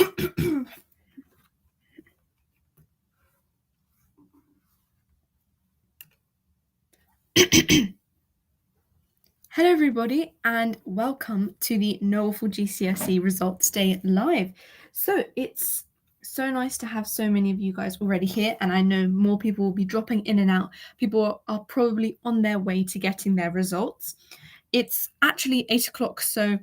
Hello everybody and welcome to the Knowful GCSE Results Day live. So it's so nice to have so many of you guys already here, and I know more people will be dropping in and out. People are probably on their way to getting their results. It's actually 8 o'clock, so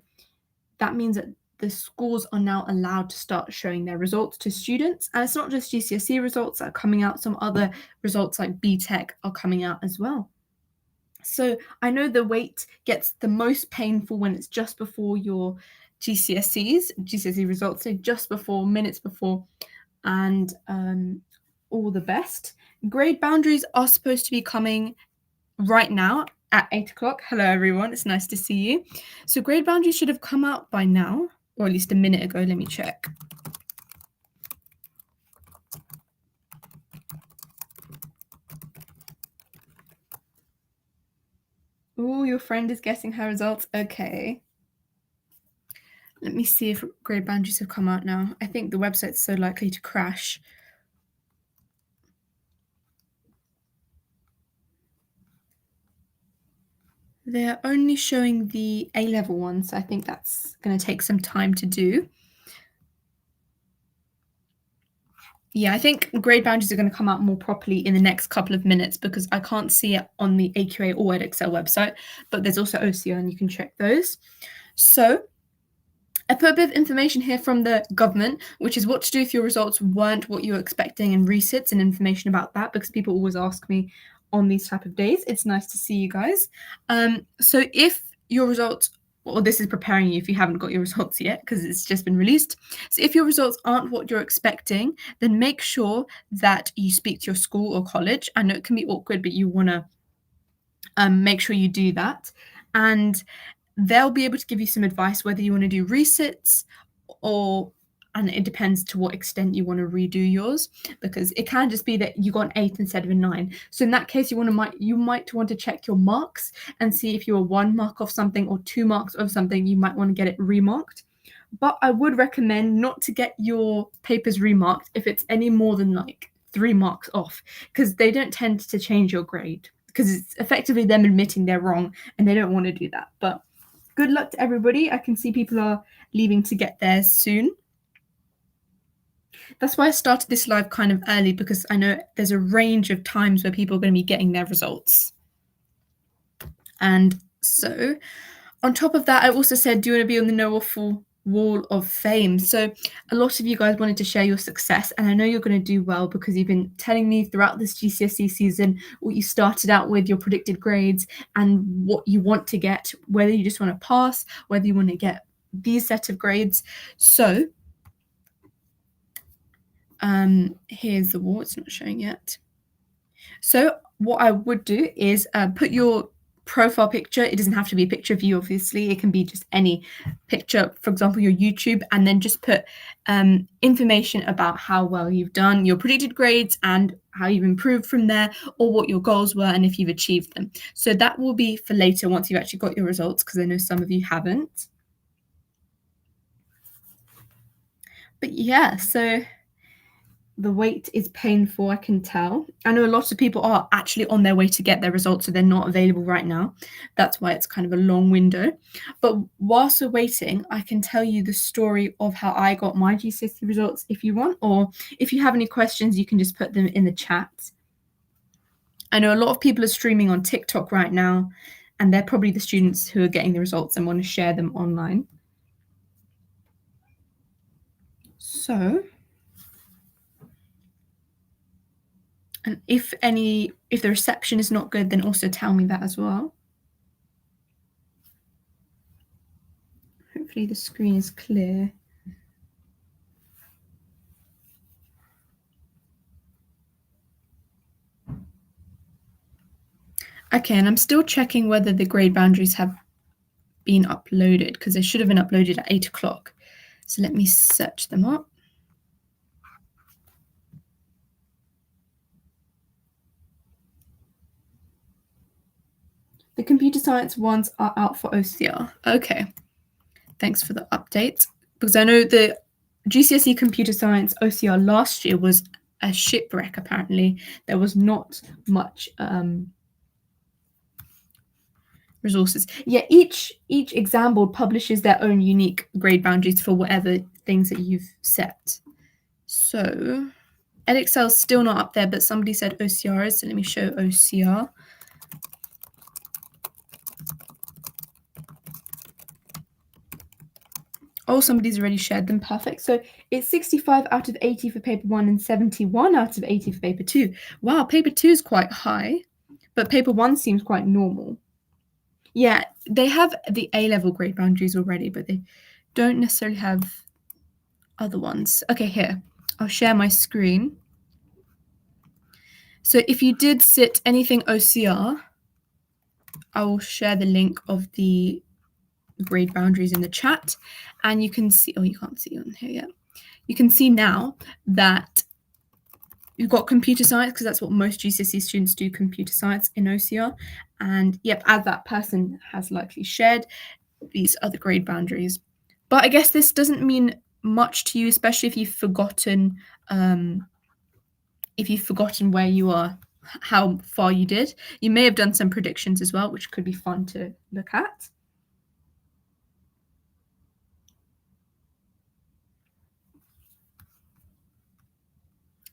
that means that the schools are now allowed to start showing their results to students. And it's not just GCSE results that are coming out, some other results like BTEC are coming out as well. So I know the wait gets the most painful when it's just before your GCSE results, so just before, minutes before, and all the best. Grade boundaries are supposed to be coming right now at 8 o'clock. Hello, everyone. It's nice to see you. So grade boundaries should have come out by now, or at least a minute ago. Let me check. Oh, your friend is guessing her results. Okay. Let me see if grade boundaries have come out now. I think the website's so likely to crash. They're only showing the A-level ones, so I think that's going to take some time to do. Yeah, I think grade boundaries are going to come out more properly in the next couple of minutes because I can't see it on the AQA or Edexcel website, but there's also OCR and you can check those. So I put a bit of information here from the government, which is what to do if your results weren't what you were expecting, and resits and information about that, because people always ask me on these type of days. It's nice to see you guys. So if your results, or this is preparing you if you haven't got your results yet, because it's just been released. So if your results aren't what you're expecting, then make sure that you speak to your school or college. I know it can be awkward, but you want to make sure you do that. And they'll be able to give you some advice whether you want to do resits and it depends to what extent you want to redo yours, because it can just be that you got an 8 instead of a 9. So in that case, you might want to check your marks and see if you were 1 mark off something or 2 marks off something. You might want to get it remarked. But I would recommend not to get your papers remarked if it's any more than like 3 marks off, because they don't tend to change your grade, because it's effectively them admitting they're wrong and they don't want to do that. But good luck to everybody. I can see people are leaving to get theirs soon. That's why I started this live kind of early, because I know there's a range of times where people are going to be getting their results. And so on top of that, I also said, do you want to be on the Knowful Wall of Fame? So a lot of you guys wanted to share your success, and I know you're going to do well because you've been telling me throughout this GCSE season what you started out with, your predicted grades, and what you want to get, whether you just want to pass, whether you want to get these set of grades. So here's the wall. It's not showing yet. So what I would do is put your profile picture. It doesn't have to be a picture of you, obviously. It can be just any picture, for example, your YouTube, and then just put information about how well you've done, your predicted grades, and how you've improved from there, or what your goals were and if you've achieved them. So that will be for later once you've actually got your results, because I know some of you haven't. But yeah, so the wait is painful, I can tell. I know a lot of people are actually on their way to get their results, so they're not available right now. That's why it's kind of a long window. But whilst we're waiting, I can tell you the story of how I got my GCSE results if you want, or if you have any questions, you can just put them in the chat. I know a lot of people are streaming on TikTok right now, and they're probably the students who are getting the results and want to share them online. So, and if the reception is not good, then also tell me that as well. Hopefully the screen is clear. Okay, and I'm still checking whether the grade boundaries have been uploaded, because they should have been uploaded at 8 o'clock. So let me search them up. The computer science ones are out for OCR. Okay, thanks for the update, because I know the GCSE Computer Science OCR last year was a shipwreck, apparently. There was not much resources. Yeah, each exam board publishes their own unique grade boundaries for whatever things that you've set. So Edexcel's still not up there, but somebody said OCR is, so let me show OCR. Oh, somebody's already shared them. Perfect. So it's 65 out of 80 for paper 1 and 71 out of 80 for paper 2. Wow, paper 2 is quite high, but paper 1 seems quite normal. Yeah, they have the A-level grade boundaries already, but they don't necessarily have other ones. Okay, here. I'll share my screen. So if you did sit anything OCR, I will share the link of the grade boundaries in the chat, and you can see, oh, you can't see on here yet. You can see now that you've got computer science, because that's what most GCSE students do, computer science in OCR. And yep, as that person has likely shared, these are the grade boundaries. But I guess this doesn't mean much to you, especially if you've forgotten where you are, how far you did. You may have done some predictions as well, which could be fun to look at.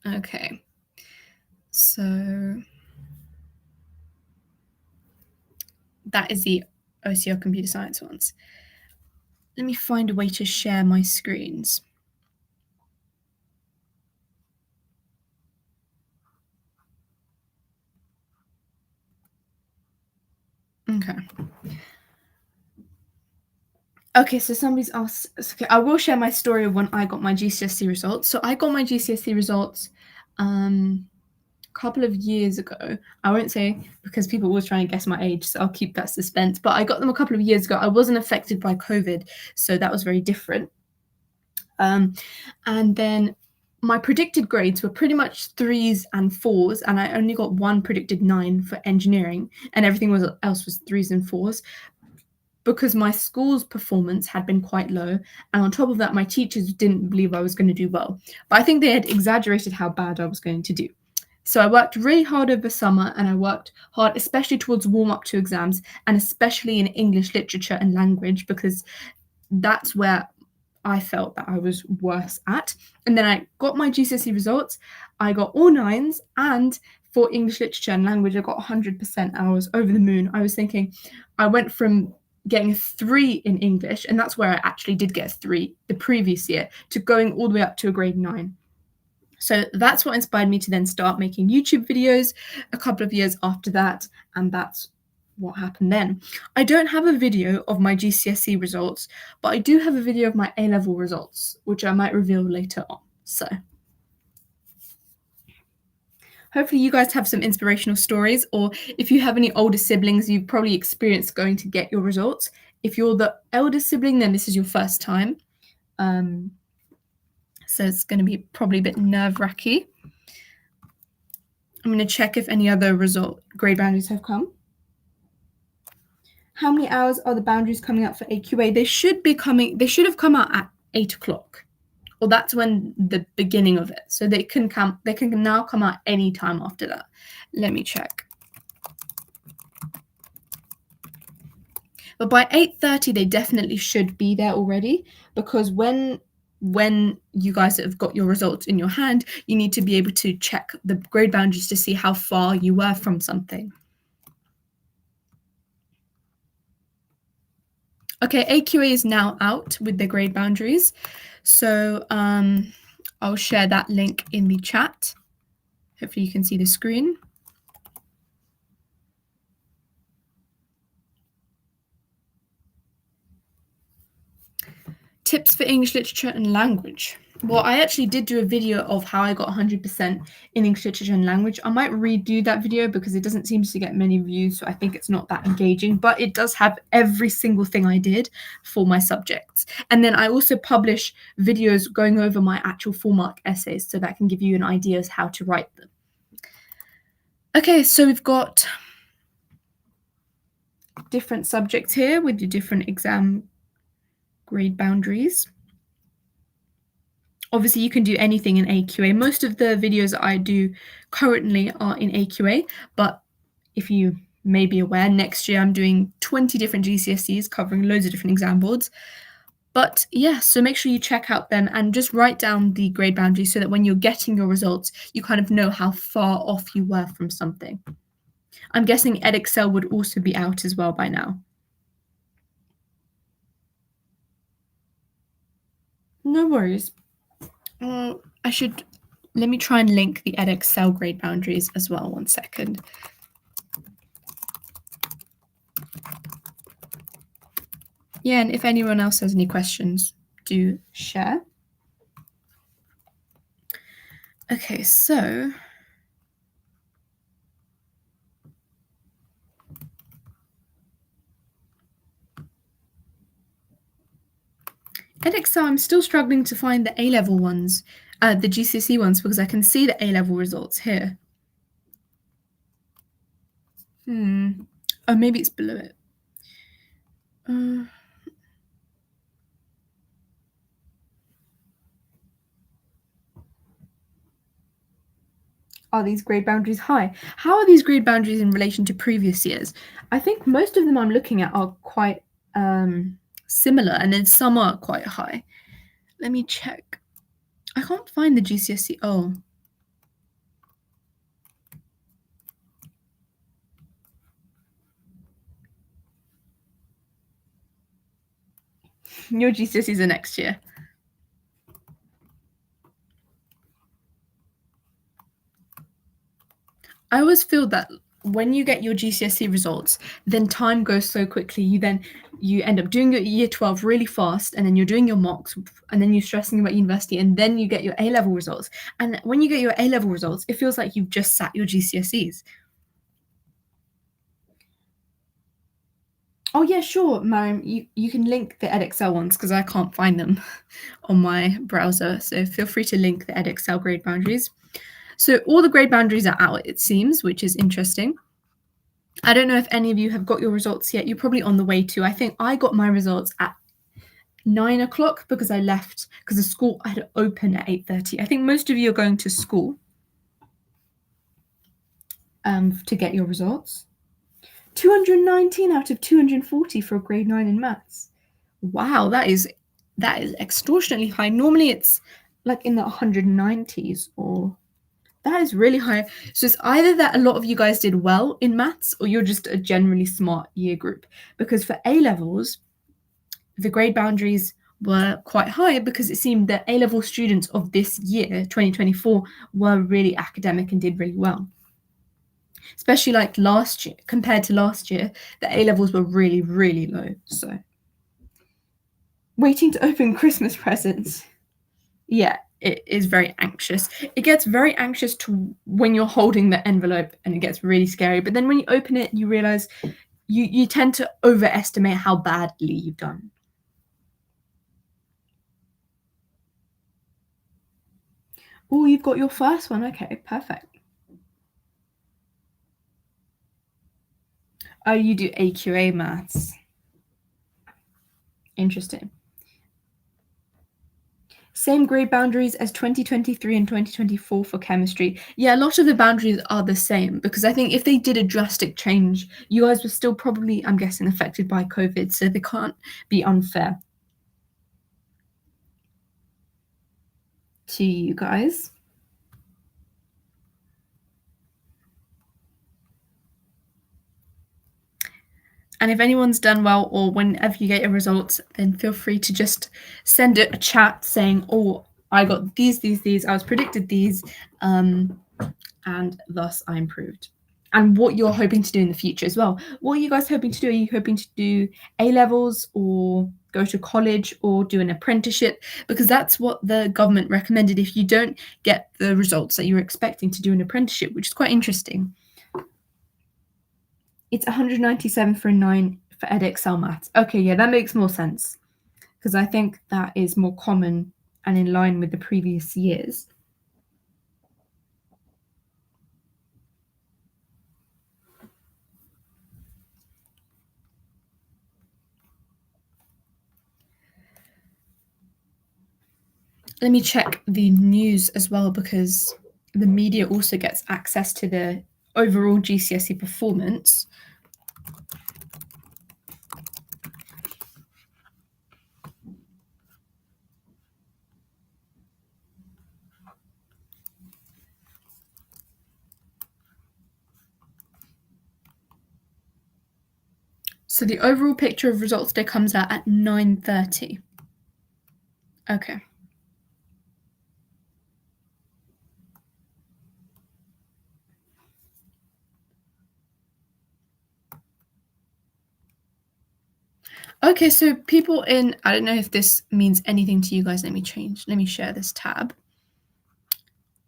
Okay, so that is the OCR computer science ones. Let me find a way to share my screens. Okay. Okay, so somebody's asked. Okay, I will share my story of when I got my GCSE results. So I got my GCSE results a couple of years ago. I won't say, because people always try and guess my age, so I'll keep that suspense. But I got them a couple of years ago. I wasn't affected by COVID, so that was very different. And then my predicted grades were pretty much 3s and 4s, and I only got one predicted 9 for engineering, and everything else was 3s and 4s. Because my school's performance had been quite low, and on top of that, my teachers didn't believe I was going to do well. But I think they had exaggerated how bad I was going to do. So I worked really hard over summer, and I worked hard, especially towards warm up to exams, and especially in English literature and language, because that's where I felt that I was worse at. And then I got my GCSE results. I got all 9s, and for English literature and language, I got 100%, and I was over the moon. I was thinking, I went from getting a 3 in English, and that's where I actually did get a 3 the previous year, to going all the way up to a grade 9. So that's what inspired me to then start making YouTube videos a couple of years after that, and that's what happened then. I don't have a video of my GCSE results, but I do have a video of my A-level results, which I might reveal later on. So hopefully you guys have some inspirational stories, or if you have any older siblings, you've probably experienced going to get your results. If you're the eldest sibling, then this is your first time. So it's going to be probably a bit nerve-wracking. I'm going to check if any other grade boundaries have come. How many hours are the boundaries coming up for AQA? They should have come out at 8 o'clock. Well, that's when the beginning of it. So they can now come out any time after that. Let me check. But by 8:30, they definitely should be there already, because when you guys have got your results in your hand, you need to be able to check the grade boundaries to see how far you were from something. Okay, AQA is now out with the grade boundaries. So I'll share that link in the chat. Hopefully you can see the screen. Tips for English literature and language. Well, I actually did do a video of how I got 100% in English literature and language. I might redo that video because it doesn't seem to get many views, so I think it's not that engaging, but it does have every single thing I did for my subjects. And then I also publish videos going over my actual 4-mark essays, so that can give you an idea of how to write them. Okay, so we've got different subjects here with the different exam grade boundaries. Obviously, you can do anything in AQA. Most of the videos I do currently are in AQA, but if you may be aware, next year I'm doing 20 different GCSEs covering loads of different exam boards. But yeah, so make sure you check out them and just write down the grade boundaries so that when you're getting your results, you kind of know how far off you were from something. I'm guessing Edexcel would also be out as well by now. No worries. Let me try and link the Edexcel grade boundaries as well. One second. Yeah, and if anyone else has any questions, do share. Okay, so Edexcel, I'm still struggling to find the A-level ones, the GCSE ones, because I can see the A-level results here. Oh, maybe it's below it. Are these grade boundaries high? How are these grade boundaries in relation to previous years? I think most of them I'm looking at are quite similar, and then some are quite high. Let me check. I can't find the GCSE. Oh. Your GCSEs are next year. I always feel that when you get your GCSE results, then time goes so quickly. You end up doing your year 12 really fast, and then you're doing your mocks, and then you're stressing about university, and then you get your A-level results. And when you get your A-level results, it feels like you've just sat your GCSEs. Oh yeah, sure, Mariam. You can link the Edexcel ones because I can't find them on my browser. So feel free to link the Edexcel grade boundaries. So all the grade boundaries are out, it seems, which is interesting. I don't know if any of you have got your results yet. You're probably on the way to. I think I got my results at 9 o'clock because I left because the school had to open at 8:30. I think most of you are going to school to get your results. 219 out of 240 for a grade 9 in maths. Wow, that is extortionately high. Normally it's like in the 190s, or that is really high. So it's either that a lot of you guys did well in maths or you're just a generally smart year group. Because for A levels, the grade boundaries were quite high because it seemed that A level students of this year, 2024, were really academic and did really well. Especially like last year, compared to last year, the A levels were really, really low. So waiting to open Christmas presents. Yeah, it is very anxious. It gets very anxious to when you're holding the envelope and it gets really scary. But then when you open it, you realize you tend to overestimate how badly you've done. Oh, you've got your first one. Okay, perfect. Oh, you do AQA maths. Interesting. Same grade boundaries as 2023 and 2024 for chemistry. Yeah, a lot of the boundaries are the same because I think if they did a drastic change, you guys were still probably, I'm guessing, affected by COVID, so they can't be unfair to you guys. And if anyone's done well or whenever you get your results, then feel free to just send it a chat saying, oh, I got these, I was predicted these, and thus I improved. And what you're hoping to do in the future as well. What are you guys hoping to do? Are you hoping to do A levels or go to college or do an apprenticeship? Because that's what the government recommended if you don't get the results that you're expecting to do an apprenticeship, which is quite interesting. It's 197 for a 9 for Edexcel maths. Okay, yeah, that makes more sense because I think that is more common and in line with the previous years. Let me check the news as well, because the media also gets access to the overall GCSE performance. So the overall picture of results day comes out at 9:30. Okay. Okay, so people in, I don't know if this means anything to you guys. Let me share this tab.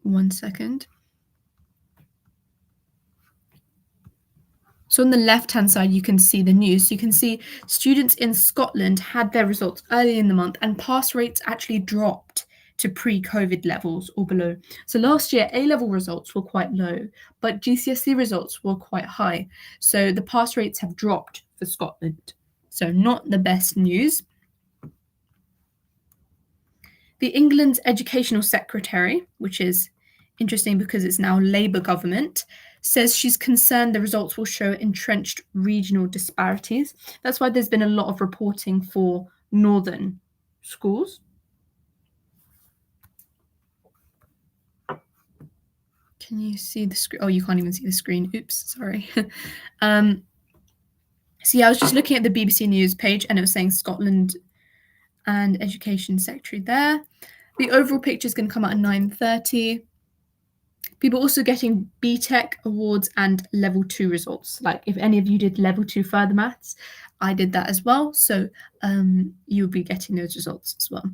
1 second. So on the left-hand side, you can see the news. You can see students in Scotland had their results early in the month, and pass rates actually dropped to pre-COVID levels or below. So last year, A-level results were quite low, but GCSE results were quite high. So the pass rates have dropped for Scotland. So not the best news. The England's Educational Secretary, which is interesting because it's now Labour government, says she's concerned the results will show entrenched regional disparities. That's why there's been a lot of reporting for northern schools. Can you see the screen? Oh, you can't even see the screen. Oops, sorry. So yeah, I was just looking at the BBC News page, and it was saying Scotland and Education Secretary there. The overall picture is going to come out at 9:30. People also getting BTEC awards and level 2 results. Like if any of you did level 2 further maths, I did that as well. So you'll be getting those results as well.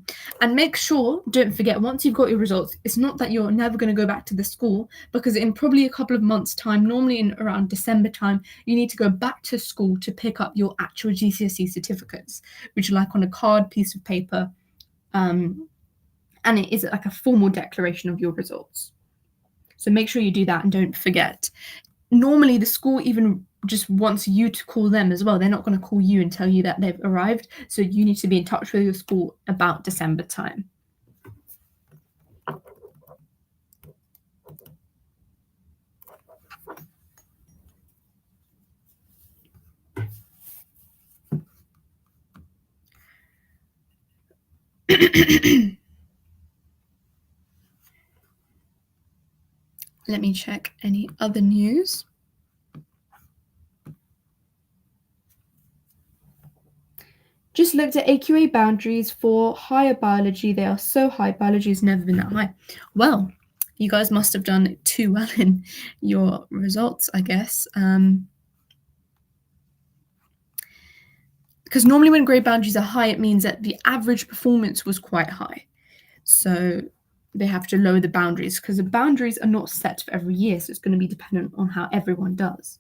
And make sure, don't forget, once you've got your results, it's not that you're never going to go back to the school, because in probably a couple of months' time, normally in around December time, you need to go back to school to pick up your actual GCSE certificates, which are like on a card piece of paper. And it is like a formal declaration of your results. So make sure you do that and don't forget. Normally, the school even just wants you to call them as well. They're not going to call you and tell you that they've arrived. So you need to be in touch with your school about December time. Let me check any other news. Just looked at AQA boundaries for higher biology. They are so high. Biology has never been that high. Well, you guys must have done too well in your results, I guess. Because normally when grade boundaries are high, it means that the average performance was quite high. So they have to lower the boundaries, because the boundaries are not set for every year. So it's going to be dependent on how everyone does.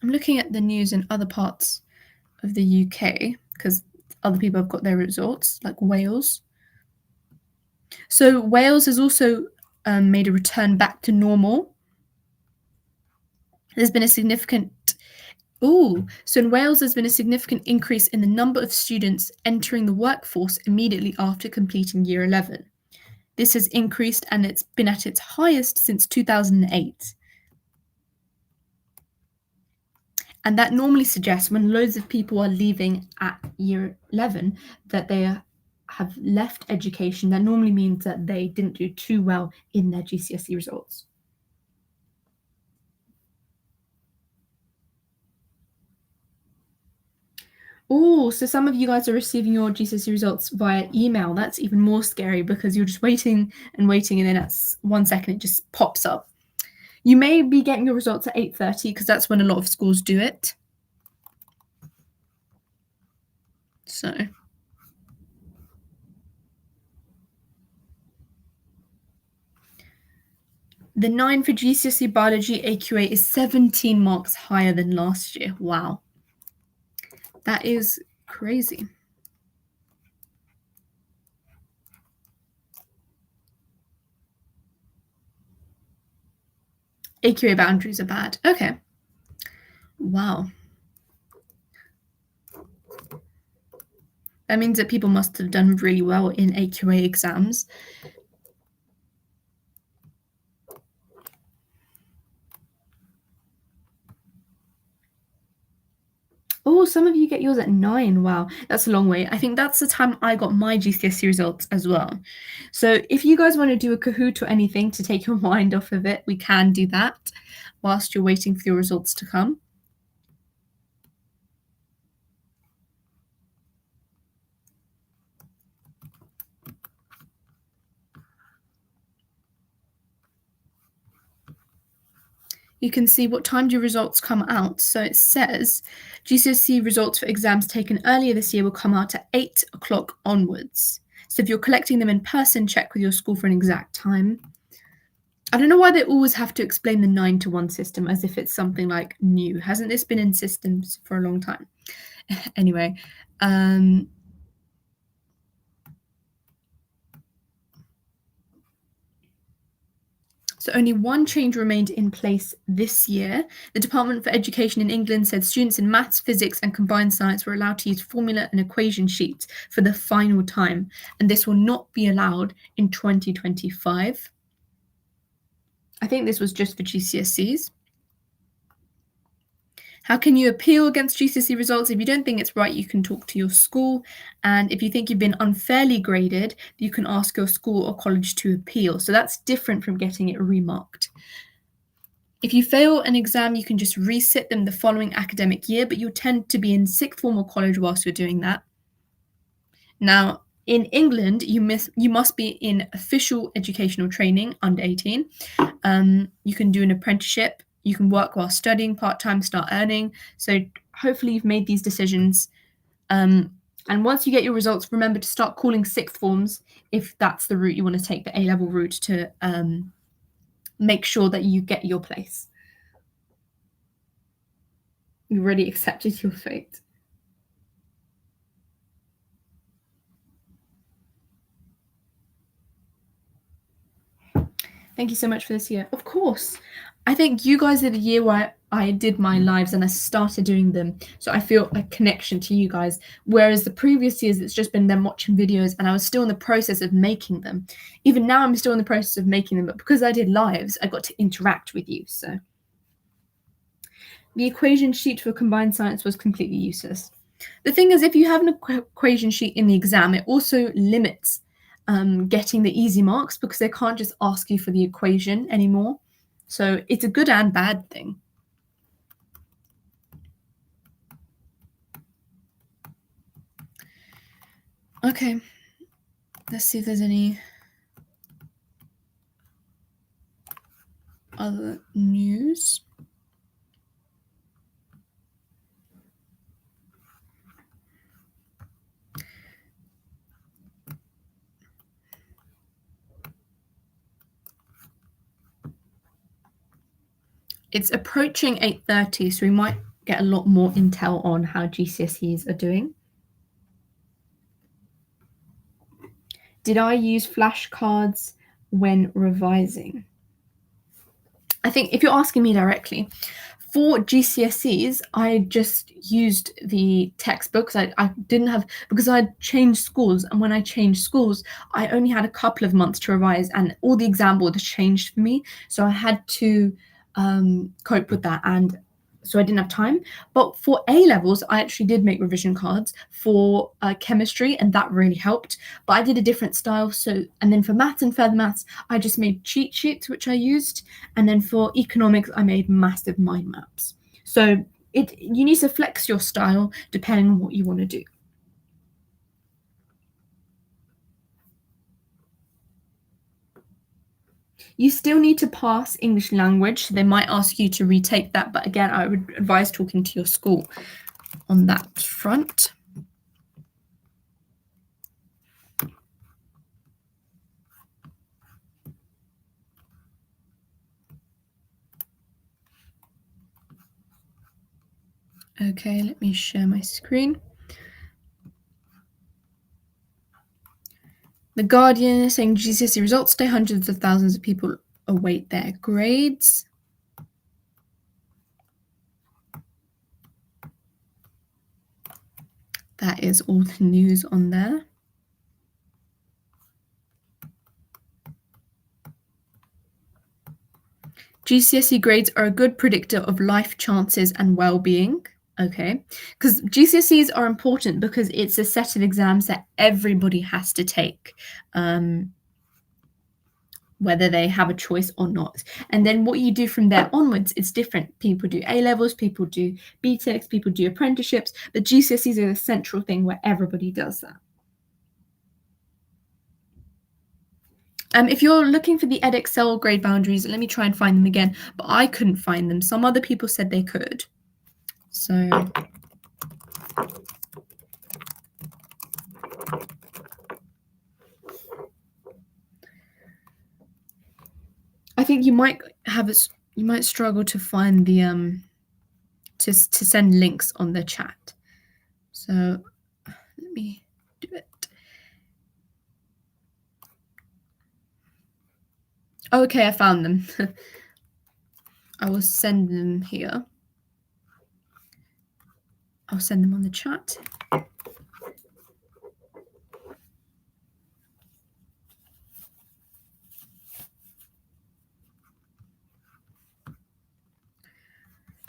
I'm looking at the news in other parts of the UK, because other people have got their results, like Wales. So Wales has also made a return back to normal. There's been a significant so in Wales, there's been a significant increase in the number of students entering the workforce immediately after completing year 11. This has increased, and it's been at its highest since 2008. And that normally suggests, when loads of people are leaving at year 11, that they have left education. That normally means that they didn't do too well in their GCSE results. Oh, so some of you guys are receiving your GCSE results via email. That's even more scary, because you're just waiting and waiting, and then that's 1 second it just pops up. You may be getting your results at 8:30, because that's when a lot of schools do it. So the 9 for GCSE biology AQA is 17 marks higher than last year. Wow. That is crazy. AQA boundaries are bad. Okay. Wow. That means that people must have done really well in AQA exams. Oh, some of you get yours at 9. Wow, that's a long way. I think that's the time I got my GCSE results as well. So if you guys want to do a Kahoot or anything to take your mind off of it, we can do that whilst you're waiting for your results to come. You can see what time do your results come out. So it says GCSE results for exams taken earlier this year will come out at 8 o'clock onwards. So if you're collecting them in person, check with your school for an exact time. I don't know why they always have to explain the 9 to 1 system as if it's something like new. Hasn't this been in systems for a long time? Anyway, so only one change remained in place this year. The Department for Education in England said students in maths, physics, and combined science were allowed to use formula and equation sheets for the final time, and this will not be allowed in 2025. I think this was just for GCSEs. How can you appeal against GCSE results? If you don't think it's right, you can talk to your school. And if you think you've been unfairly graded, you can ask your school or college to appeal. So that's different from getting it remarked. If you fail an exam, you can just resit them the following academic year, but you'll tend to be in sixth form or college whilst you're doing that. Now, in England, you must be in official educational training under 18. You can do an apprenticeship. You can work while studying part-time, start earning. So hopefully you've made these decisions. And once you get your results, remember to start calling sixth forms if that's the route you want to take, the A-level route, to make sure that you get your place. You already accepted your fate. Thank you so much for this year. Of course. I think you guys are the year where I did my lives and I started doing them. So I feel a connection to you guys. Whereas the previous years, it's just been them watching videos and I was still in the process of making them. Even now, I'm still in the process of making them. But because I did lives, I got to interact with you. So the equation sheet for combined science was completely useless. The thing is, if you have an equation sheet in the exam, it also limits getting the easy marks because they can't just ask you for the equation anymore. So it's a good and bad thing. Okay, let's see if there's any other news. It's approaching 8:30, so we might get a lot more intel on how GCSEs are doing. Did I use flashcards when revising? I think if you're asking me directly, for GCSEs, I just used the textbooks. I didn't have, because I changed schools, and when I changed schools, I only had a couple of months to revise, and all the exam board changed for me. So I had to cope with that, and so I didn't have time. But for A levels, I actually did make revision cards for chemistry, and that really helped. But I did a different style. So, and then for maths and further maths, I just made cheat sheets, which I used. And then for economics, I made massive mind maps. So you need to flex your style depending on what you want to do. You still need to pass English language, so they might ask you to retake that. But again, I would advise talking to your school on that front. Okay, let me share my screen. The Guardian is saying GCSE results today, hundreds of thousands of people await their grades. That is all the news on there. GCSE grades are a good predictor of life chances and well-being. Okay, because GCSEs are important because it's a set of exams that everybody has to take, whether they have a choice or not. And then what you do from there onwards is different. People do A levels, people do BTECs, people do apprenticeships, but GCSEs are the central thing where everybody does that. If you're looking for the Edexcel grade boundaries, let me try and find them again, but I couldn't find them. Some other people said they could. So I think you might struggle to find the to send links on the chat. So let me do it. Okay, I found them. I will send them here. I'll send them on the chat.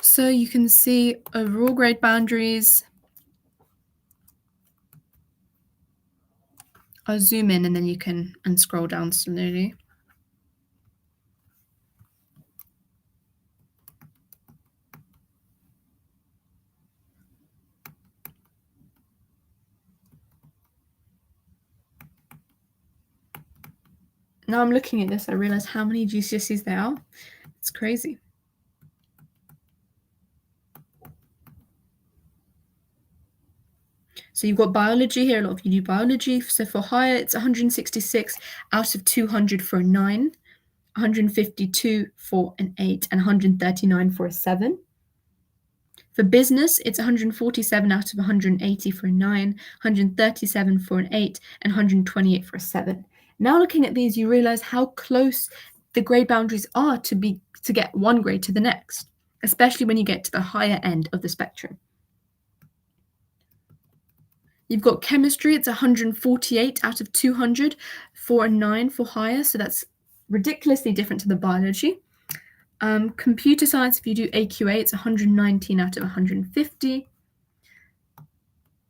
So you can see overall grade boundaries. I'll zoom in and then you can scroll down slowly. Now I'm looking at this, I realize how many GCSEs there are. It's crazy. So you've got biology here, a lot of you do biology. So for higher, it's 166 out of 200 for a 9, 152 for an 8, and 139 for a 7. For business, it's 147 out of 180 for a 9, 137 for an 8, and 128 for a 7. Now looking at these, you realize how close the grade boundaries are to get one grade to the next, especially when you get to the higher end of the spectrum. You've got chemistry, it's 148 out of 200 for a 9 for higher, so that's ridiculously different to the biology. Computer science, if you do AQA, it's 119 out of 150.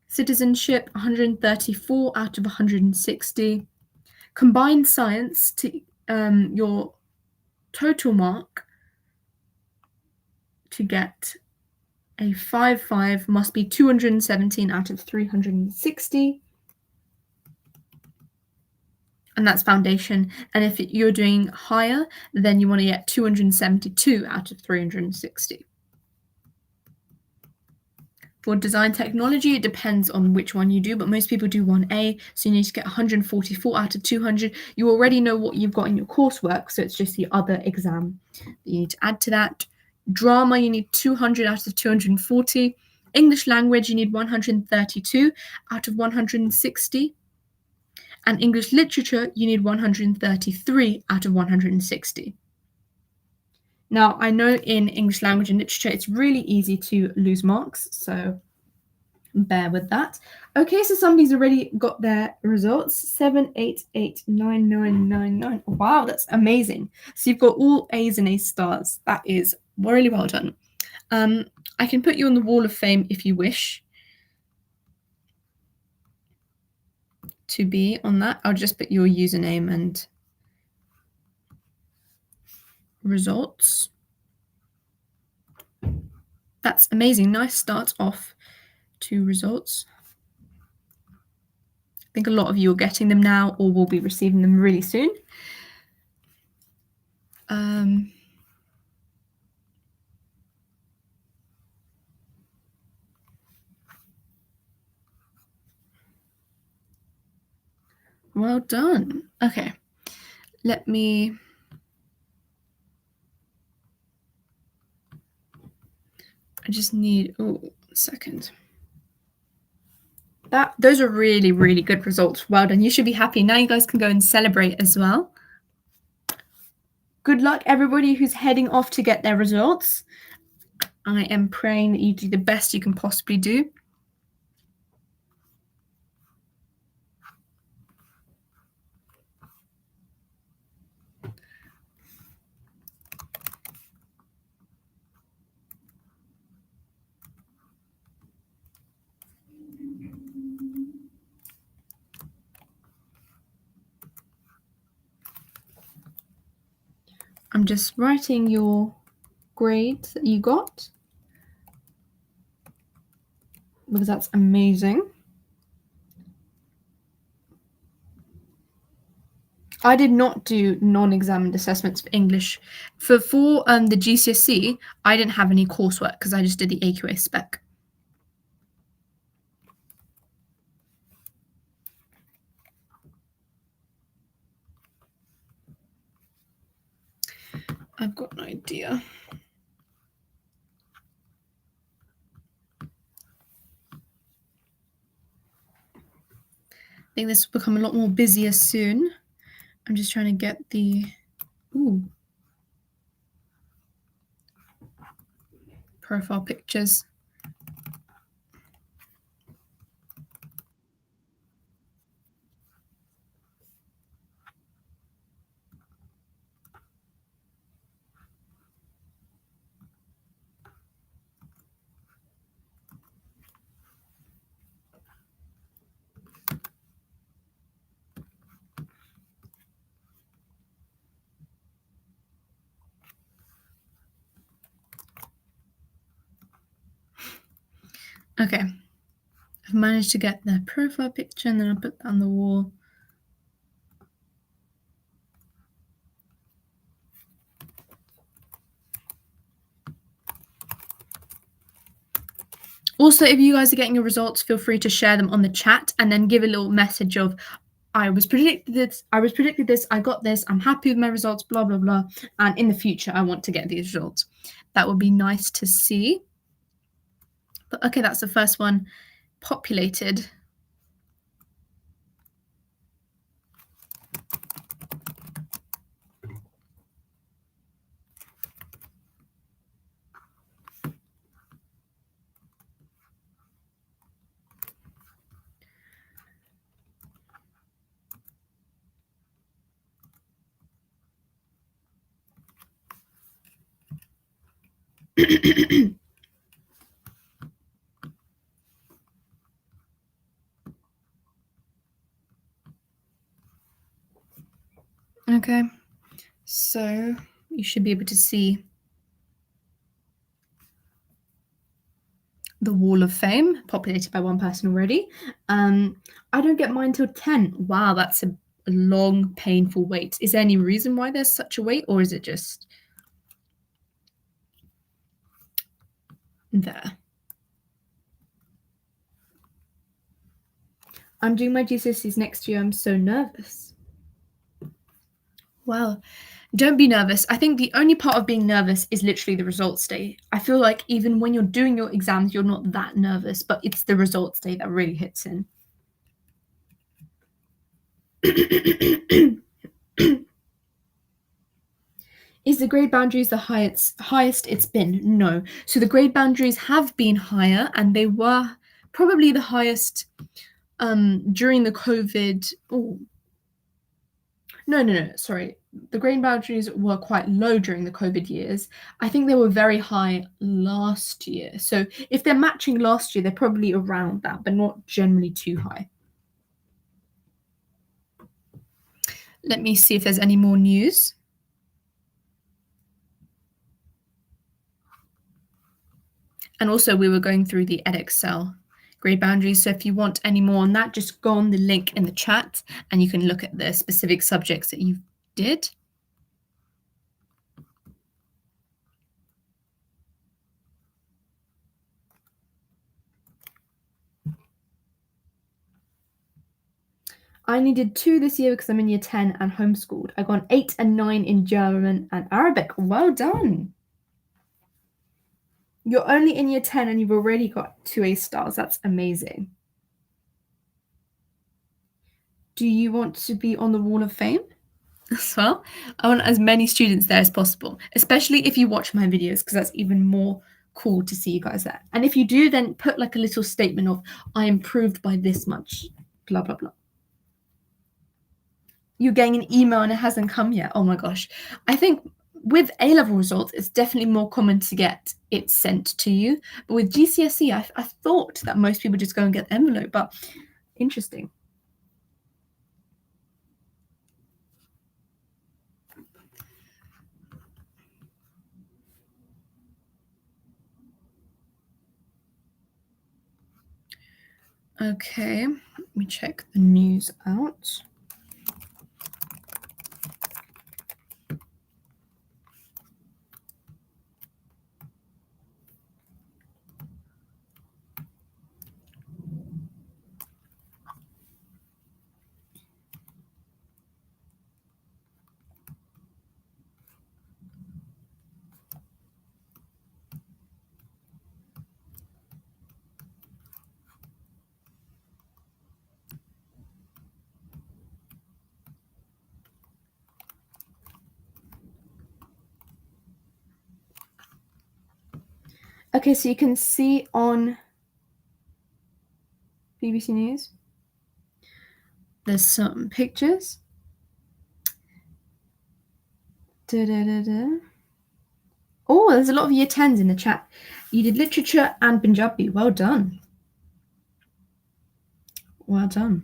Citizenship, 134 out of 160. Combined science, to your total mark to get a 5.5 must be 217 out of 360. And that's foundation. And if you're doing higher, then you want to get 272 out of 360. For design technology, it depends on which one you do, but most people do 1A, so you need to get 144 out of 200. You already know what you've got in your coursework, so it's just the other exam that you need to add to that. Drama, you need 200 out of 240. English language, you need 132 out of 160. And English literature, you need 133 out of 160. Now, I know in English language and literature, it's really easy to lose marks, so bear with that. Okay, so somebody's already got their results. 7889999. Wow, that's amazing. So you've got all A's and A stars. That is really well done. I can put you on the Wall of Fame if you wish to be on that. I'll just put your username and results. That's amazing. Nice start off to results. I think a lot of you are getting them now or will be receiving them really soon. Well done. Okay, I just need, a second. Those are really, really good results. Well done. You should be happy. Now you guys can go and celebrate as well. Good luck, everybody who's heading off to get their results. I am praying that you do the best you can possibly do. I'm just writing your grades that you got because that's amazing. I did not do non-examined assessments for English. For the GCSE, I didn't have any coursework because I just did the AQA spec. I've got an idea. I think this will become a lot more busier soon. I'm just trying to get the profile pictures. Okay, I've managed to get the profile picture and then I'll put that on the wall. Also, if you guys are getting your results, feel free to share them on the chat and then give a little message of, I was predicted this, I got this, I'm happy with my results, blah, blah, blah. And in the future, I want to get these results. That would be nice to see. But okay, that's the first one populated. Okay, so you should be able to see the Wall of Fame, populated by one person already. I don't get mine till 10. Wow, that's a long, painful wait. Is there any reason why there's such a wait, or is it just there? I'm doing my GCSEs next year. I'm so nervous. Well, don't be nervous. I think the only part of being nervous is literally the results day. I feel like even when you're doing your exams, you're not that nervous, but it's the results day that really hits in. Is the grade boundaries the highest it's been? No. So the grade boundaries have been higher, and they were probably the highest during the COVID. Oh, no. Sorry. The grade boundaries were quite low during the COVID years. I think they were very high last year. So if they're matching last year, they're probably around that, but not generally too high. Let me see if there's any more news. And also, we were going through the Edexcel grade boundaries. So if you want any more on that, just go on the link in the chat and you can look at the specific subjects that you did. I needed 2 this year because I'm in year 10 and homeschooled. I got an 8 and 9 in German and Arabic. Well done. You're only in year 10 and you've already got 2 A stars. That's amazing. Do you want to be on the Wall of Fame as well? I want as many students there as possible, especially if you watch my videos, because that's even more cool to see you guys there. And if you do, then put like a little statement of, I improved by this much, blah, blah, blah. You're getting an email and it hasn't come yet. Oh my gosh. I think with A-level results, it's definitely more common to get it sent to you. But with GCSE, I thought that most people just go and get the envelope, but interesting. Okay, let me check the news out. Okay, so you can see on BBC News, there's some pictures. Da-da-da-da. Oh, there's a lot of year 10s in the chat. You did literature and Punjabi. Well done. Well done.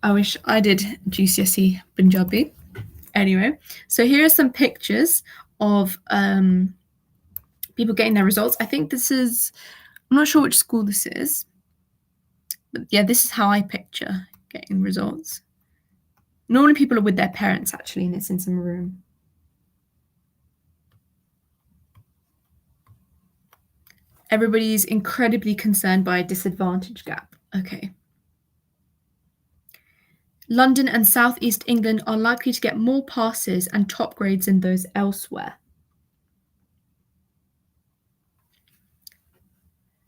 I wish I did GCSE Punjabi. Anyway, so here are some pictures of people getting their results. I think this is, I'm not sure which school this is, but yeah, this is how I picture getting results. Normally people are with their parents actually, and it's in some room. Everybody's incredibly concerned by a disadvantage gap. Okay. London and South East England are likely to get more passes and top grades than those elsewhere.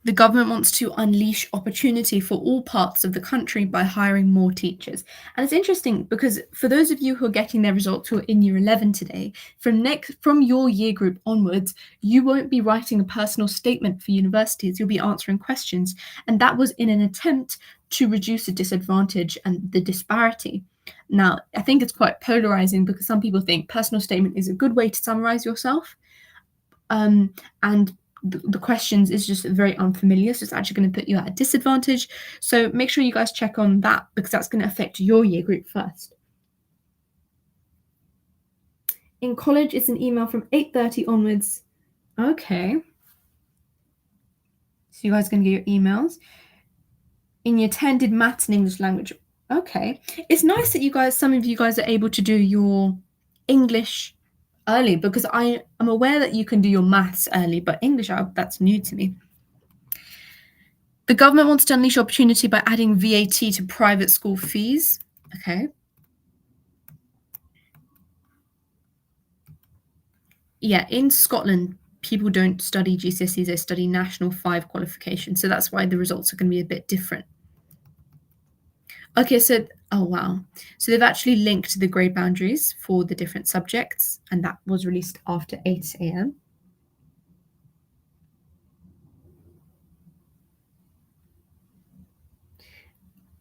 The government wants to unleash opportunity for all parts of the country by hiring more teachers. And it's interesting because for those of you who are getting their results who are in year 11 today, from your year group onwards, you won't be writing a personal statement for universities, you'll be answering questions. And that was in an attempt to reduce the disadvantage and the disparity. Now, I think it's quite polarizing because some people think personal statement is a good way to summarize yourself. And the questions is just very unfamiliar, so it's actually going to put you at a disadvantage. So make sure you guys check on that because that's going to affect your year group first. In college, it's an email from 8:30 onwards. Okay. So you guys are going to get your emails. In year 10, did maths and English language. Okay. It's nice that some of you guys are able to do your English early because I am aware that you can do your maths early, but English, that's new to me. The government wants to unleash opportunity by adding VAT to private school fees. Okay. Yeah, in Scotland, people don't study GCSEs, they study National 5 qualification. So that's why the results are going to be a bit different. Okay, so, oh wow. So they've actually linked the grade boundaries for the different subjects, and that was released after 8 a.m.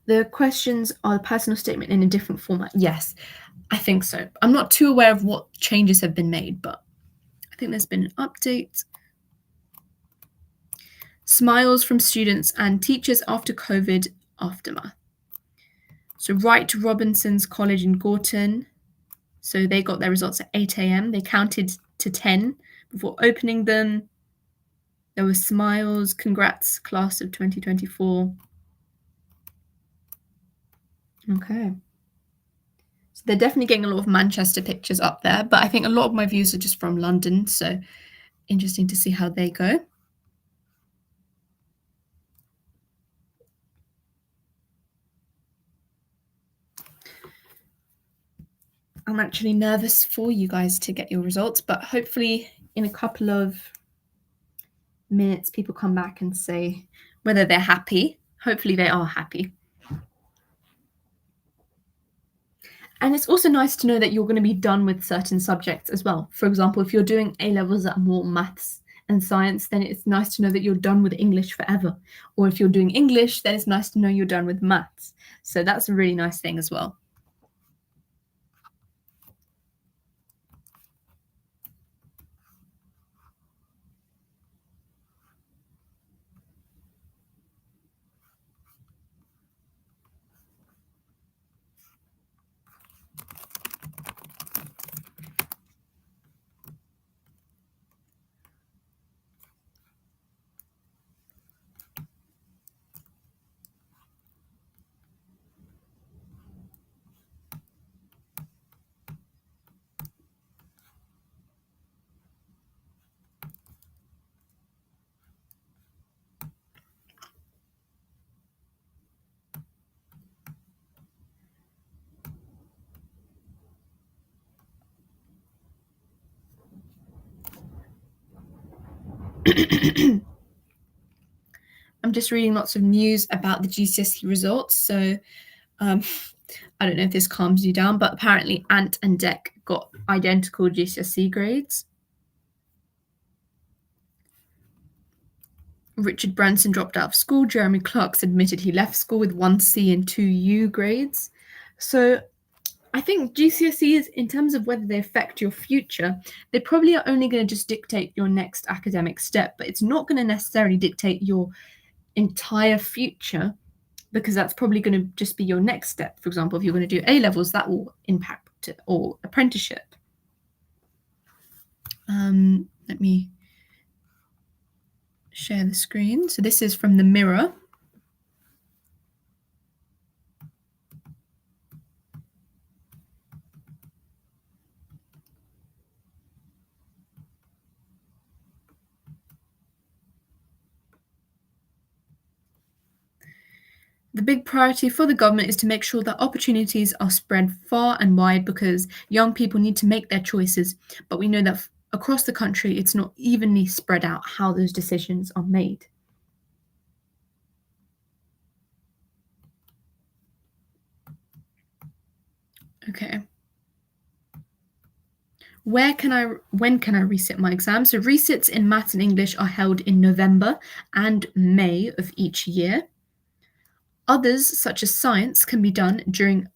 The questions are the personal statement in a different format. Yes, I think so. I'm not too aware of what changes have been made, but I think there's been an update. Smiles from students and teachers after COVID aftermath. So Wright Robinson's College in Gorton. So they got their results at 8 a.m. They counted to 10 before opening them. There were smiles. Congrats, class of 2024. Okay. So they're definitely getting a lot of Manchester pictures up there, but I think a lot of my views are just from London. So interesting to see how they go. I'm actually nervous for you guys to get your results, but hopefully in a couple of minutes, people come back and say whether they're happy. Hopefully they are happy. And it's also nice to know that you're going to be done with certain subjects as well. For example, if you're doing A-levels that are more maths and science, then it's nice to know that you're done with English forever. Or if you're doing English, then it's nice to know you're done with maths. So that's a really nice thing as well. I'm just reading lots of news about the GCSE results. So um, I don't know if this calms you down, but apparently Ant and Dec got identical GCSE grades. Richard Branson dropped out of school. Jeremy Clarkes admitted he left school with 1C and 2U grades. So I think GCSEs, in terms of whether they affect your future, they probably are only going to just dictate your next academic step, but it's not going to necessarily dictate your entire future, because that's probably going to just be your next step. For example, if you're going to do A levels, that will impact it, or apprenticeship. Let me share the screen. So this is from the Mirror. The big priority for the government is to make sure that opportunities are spread far and wide, because young people need to make their choices. But we know that across the country, it's not evenly spread out how those decisions are made. Okay. When can I resit my exam? So resits in maths and English are held in November and May of each year. Others, such as science, can be done during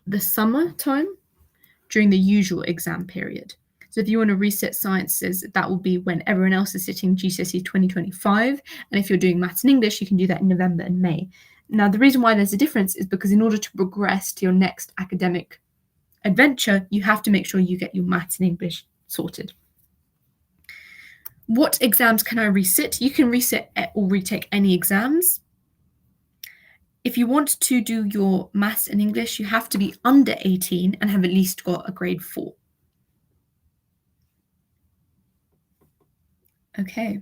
the summer time, during the usual exam period. So if you want to reset sciences, that will be when everyone else is sitting GCSE 2025. And if you're doing maths and English, you can do that in November and May. Now, the reason why there's a difference is because in order to progress to your next academic adventure, you have to make sure you get your maths and English sorted. What exams can I resit? You can resit or retake any exams. If you want to do your maths and English, you have to be under 18 and have at least got a grade 4. Okay.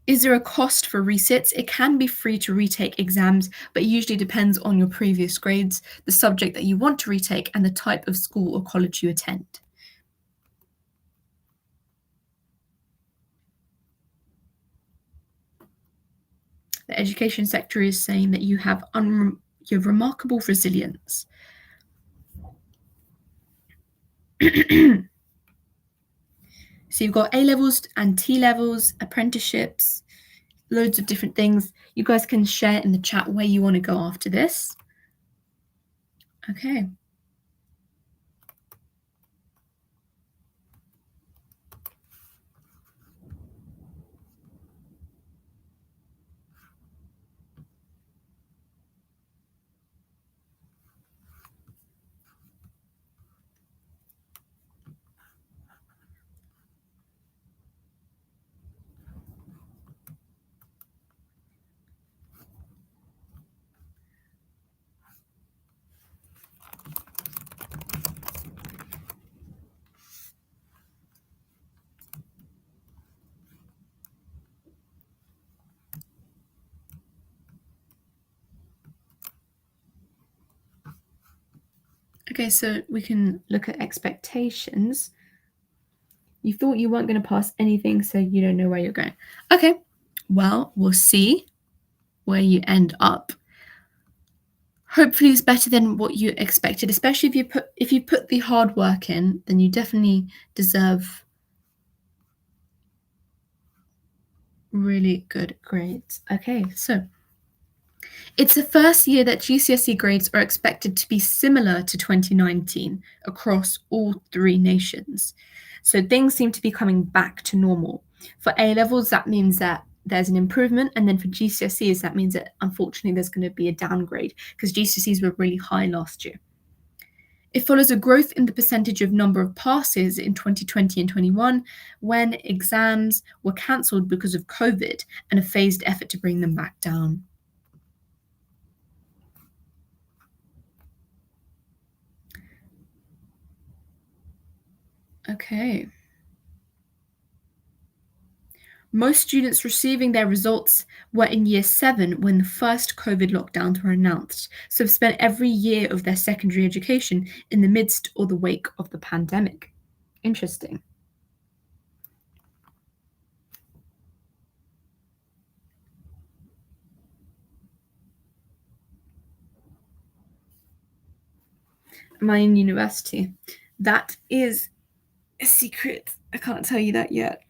Is there a cost for resits? It can be free to retake exams, but it usually depends on your previous grades, the subject that you want to retake, and the type of school or college you attend. The education sector is saying that you have remarkable resilience. So you've got A levels and T levels, apprenticeships, loads of different things. You guys can share in the chat where you want to go after this. Okay. Okay, so we can look at expectations. You thought you weren't going to pass anything, so you don't know where you're going. Okay, well, we'll see where you end up. Hopefully it's better than what you expected, especially if you put the hard work in, then you definitely deserve really good grades. Okay, so it's the first year that GCSE grades are expected to be similar to 2019 across all 3 nations. So things seem to be coming back to normal. For A levels, that means that there's an improvement, and then for GCSEs, that means that unfortunately there's going to be a downgrade, because GCSEs were really high last year. It follows a growth in the percentage of number of passes in 2020 and 21, when exams were cancelled because of COVID, and a phased effort to bring them back down. Okay. Most students receiving their results were in year 7 when the first COVID lockdowns were announced, so have spent every year of their secondary education in the midst or the wake of the pandemic. Interesting. Am I in university? That is a secret. I can't tell you that yet.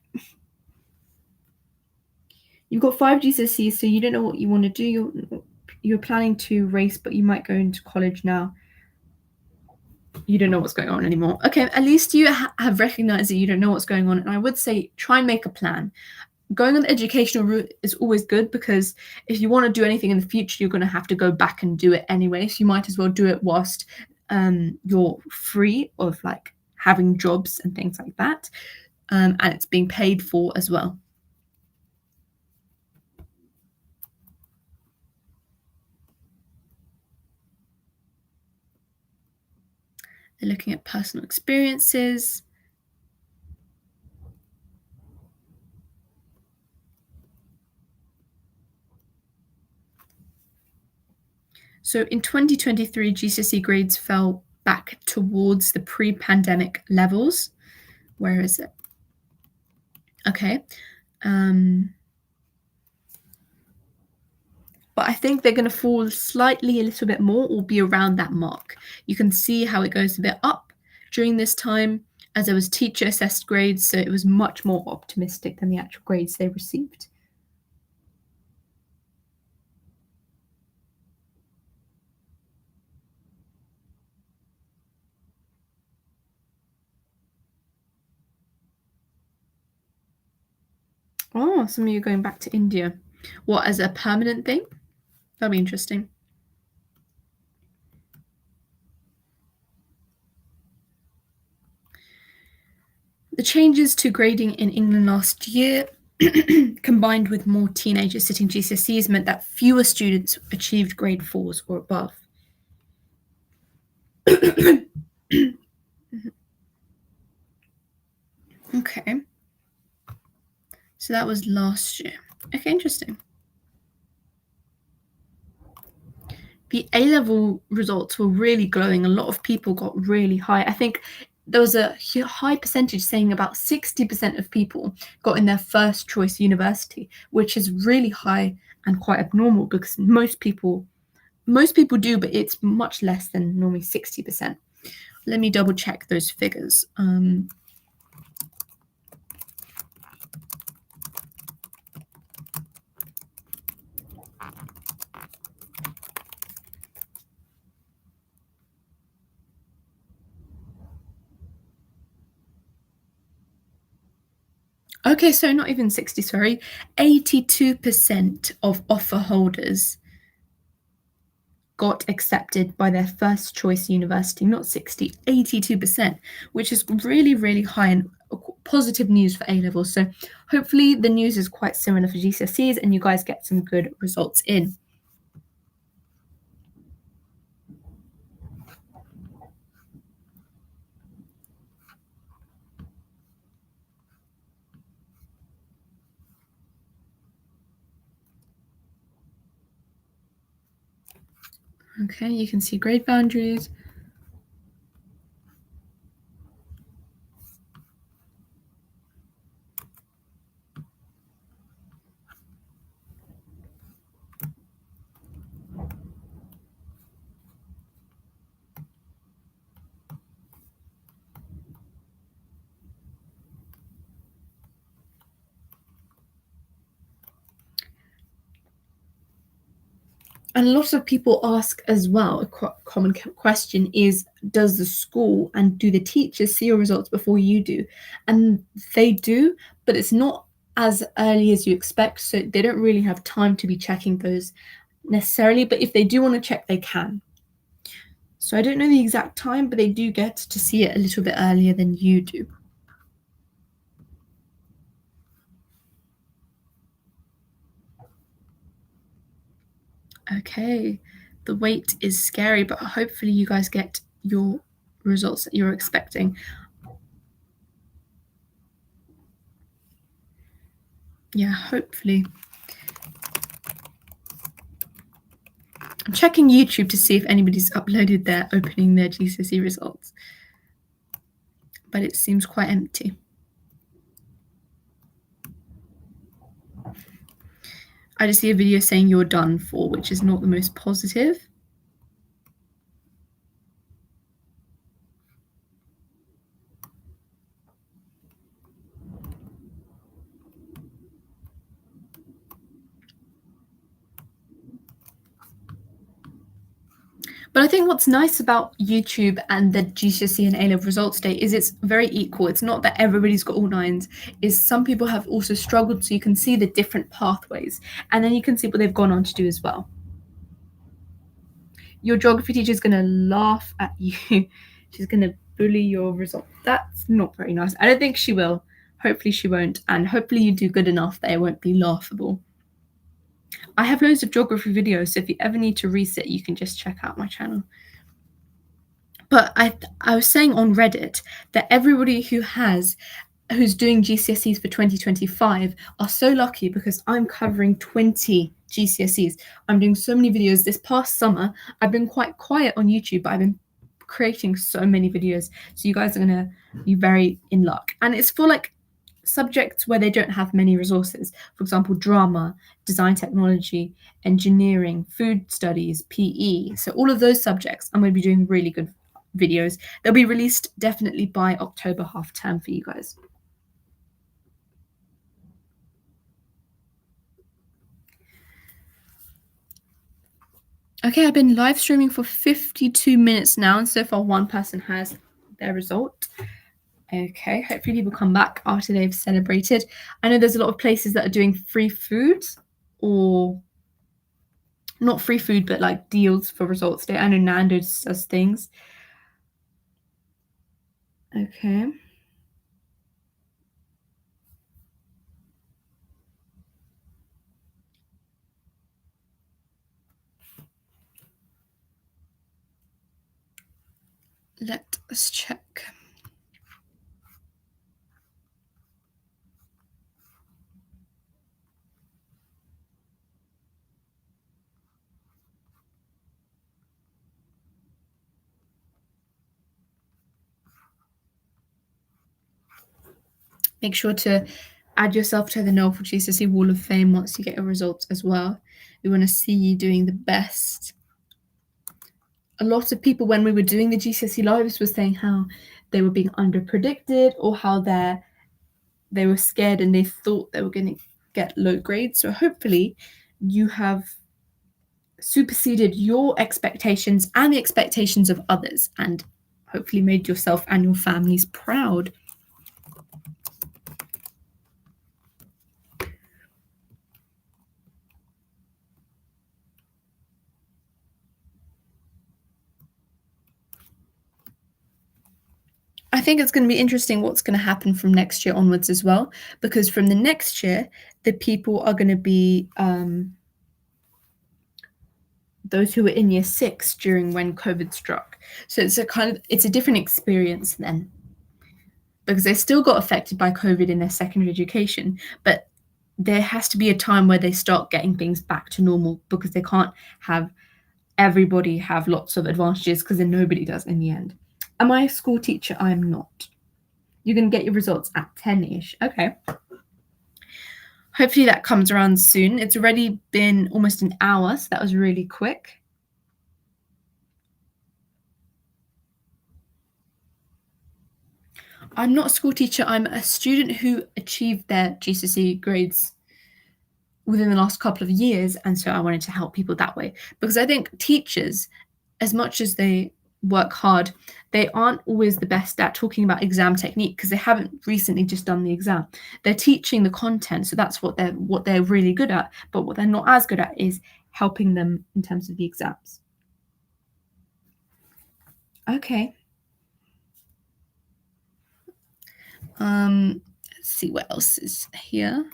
You've got 5 GCSEs, so you don't know what you want to do. You're planning to race, but you might go into college now. You don't know what's going on anymore. Okay, at least you have recognized that you don't know what's going on. And I would say try and make a plan. Going on the educational route is always good because if you want to do anything in the future, you're going to have to go back and do it anyway. So you might as well do it whilst you're free of like having jobs and things like that. And it's being paid for as well. They're looking at personal experiences. So in 2023, GCSE grades fell back towards the pre-pandemic levels. Where is it? Okay. But I think they're going to fall slightly a little bit more or be around that mark. You can see how it goes a bit up during this time as there was teacher assessed grades, so it was much more optimistic than the actual grades they received. Oh, some of you are going back to India. What, as a permanent thing? That'll be interesting. The changes to grading in England last year, combined with more teenagers sitting GCSEs, meant that fewer students achieved grade 4s or above. Okay. So that was last year. Okay, interesting. The A-level results were really glowing. A lot of people got really high. I think there was a high percentage saying about 60% of people got in their first choice university, which is really high and quite abnormal because most people do, but it's much less than normally 60%. Let me double check those figures. Okay, so not even 60, sorry. 82% of offer holders got accepted by their first choice university, not 60, 82%, which is really, really high and positive news for A-levels. So hopefully the news is quite similar for GCSEs and you guys get some good results in. Okay, you can see grade boundaries. And a lot of people ask as well, a common question is, does the school and do the teachers see your results before you do? And they do, but it's not as early as you expect. So they don't really have time to be checking those necessarily. But if they do want to check, they can. So I don't know the exact time, but they do get to see it a little bit earlier than you do. Okay, the wait is scary, but hopefully you guys get your results that you're expecting. Yeah, hopefully. I'm checking YouTube to see if anybody's uploaded their opening their GCSE results, but it seems quite empty. I just see a video saying you're done for, which is not the most positive. But I think what's nice about YouTube and the GCSE and A-level results day is it's very equal. It's not that everybody's got all nines. Is some people have also struggled, so you can see the different pathways, and then you can see what they've gone on to do as well. Your geography teacher is going to laugh at you. She's going to bully your result. That's not very nice. I don't think she will. Hopefully she won't, and hopefully you do good enough that it won't be laughable. I have loads of geography videos, so if you ever need to reset, you can just check out my channel. But I was saying on Reddit that everybody who's doing GCSEs for 2025 are so lucky because I'm covering 20 GCSEs. I'm doing so many videos. This past summer, I've been quite quiet on YouTube, but I've been creating so many videos. So you guys are gonna be very in luck. And it's for like subjects where they don't have many resources. For example, drama, design technology, engineering, food studies, PE. So all of those subjects, I'm going to be doing really good videos. They'll be released definitely by October half term for you guys. Okay, I've been live streaming for 52 minutes now, and so far one person has their result. Okay, hopefully people come back after they've celebrated. I know there's a lot of places that are doing free food, or not free food, but like deals for results day. I know Nando's does things. Okay. Let us check. Make sure to add yourself to the Knowledge for GCSE Wall of Fame once you get your results as well. We want to see you doing the best. A lot of people, when we were doing the GCSE lives, were saying how they were being underpredicted or how they were scared and they thought they were going to get low grades. So hopefully you have superseded your expectations and the expectations of others and hopefully made yourself and your families proud. I think it's going to be interesting what's going to happen from next year onwards as well, because from the next year, the people are going to be those who were in year 6 during when COVID struck. So it's a different experience then, because they still got affected by COVID in their secondary education, but there has to be a time where they start getting things back to normal, because they can't have everybody have lots of advantages, because then nobody does in the end. Am I a school teacher? I'm not. You're going to get your results at 10-ish. Okay. Hopefully that comes around soon. It's already been almost an hour, so that was really quick. I'm not a school teacher. I'm a student who achieved their GCSE grades within the last couple of years, and so I wanted to help people that way, because I think teachers, as much as they work hard, they aren't always the best at talking about exam technique, because they haven't recently just done the exam. They're teaching the content, so that's what they're really good at, but what they're not as good at is helping them in terms of the exams. Okay. Let's see what else is here.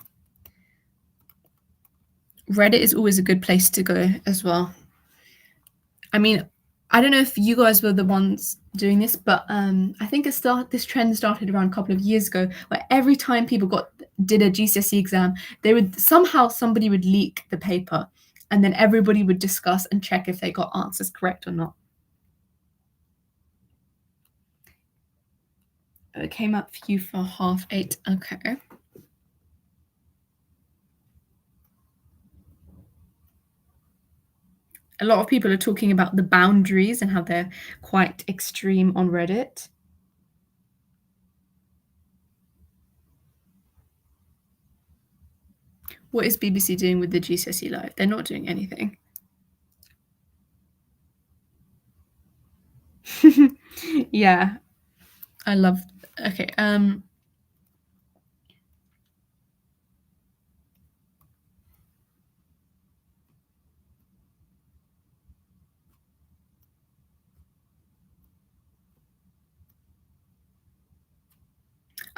Reddit is always a good place to go as well. I mean, I don't know if you guys were the ones doing this, but I think this trend started around a couple of years ago, where every time people did a GCSE exam, somebody would leak the paper, and then everybody would discuss and check if they got answers correct or not. It came up for you for 8:30. Okay. A lot of people are talking about the boundaries and how they're quite extreme on Reddit. What is BBC doing with the GCSE Live? They're not doing anything. Yeah, I love. Okay, a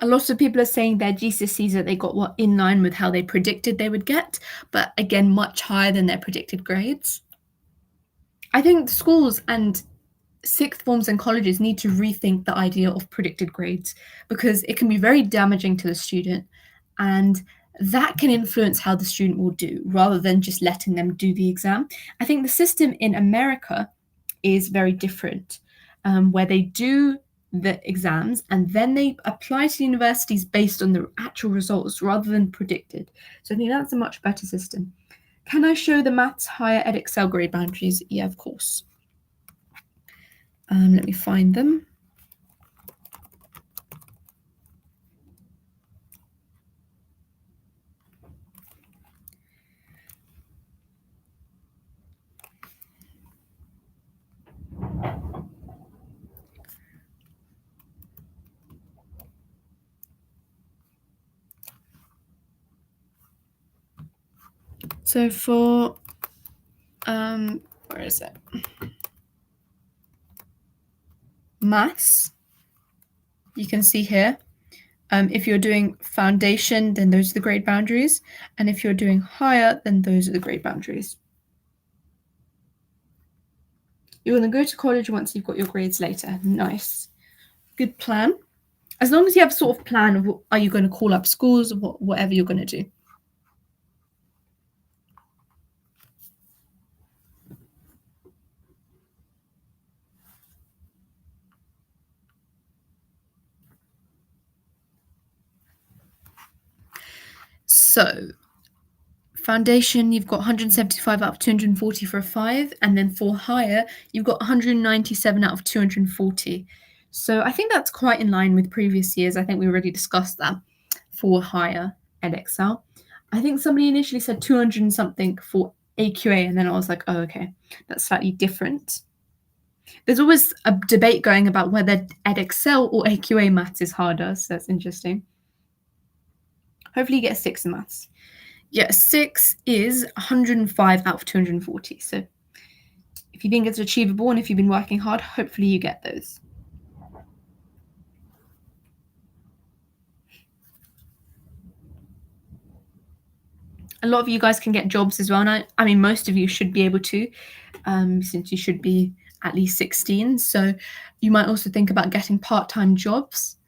lot of people are saying their GCSEs that they got what in line with how they predicted they would get, but again, much higher than their predicted grades. I think schools and sixth forms and colleges need to rethink the idea of predicted grades because it can be very damaging to the student and that can influence how the student will do rather than just letting them do the exam. I think the system in America is very different, where they do the exams and then they apply to universities based on the actual results rather than predicted. So I think that's a much better system. Can I show the maths higher ed Excel grade boundaries? Yeah, of course. Let me find them. So for where is it? Maths, you can see here. If you're doing foundation, then those are the grade boundaries, and if you're doing higher, then those are the grade boundaries. You want to go to college once you've got your grades later. Nice, good plan. As long as you have sort of plan of what, are you going to call up schools, whatever you're going to do. So foundation, you've got 175 out of 240 for a 5, and then for higher, you've got 197 out of 240. So I think that's quite in line with previous years. I think we already discussed that for higher EdXL. I think somebody initially said 200 and something for AQA, and then I was like, oh, okay, that's slightly different. There's always a debate going about whether EdXL or AQA maths is harder, so that's interesting. Hopefully you get a 6 in maths. Yeah, 6 is 105 out of 240. So if you think it's achievable and if you've been working hard, hopefully you get those. A lot of you guys can get jobs as well. And I mean, most of you should be able to, since you should be at least 16. So you might also think about getting part-time jobs,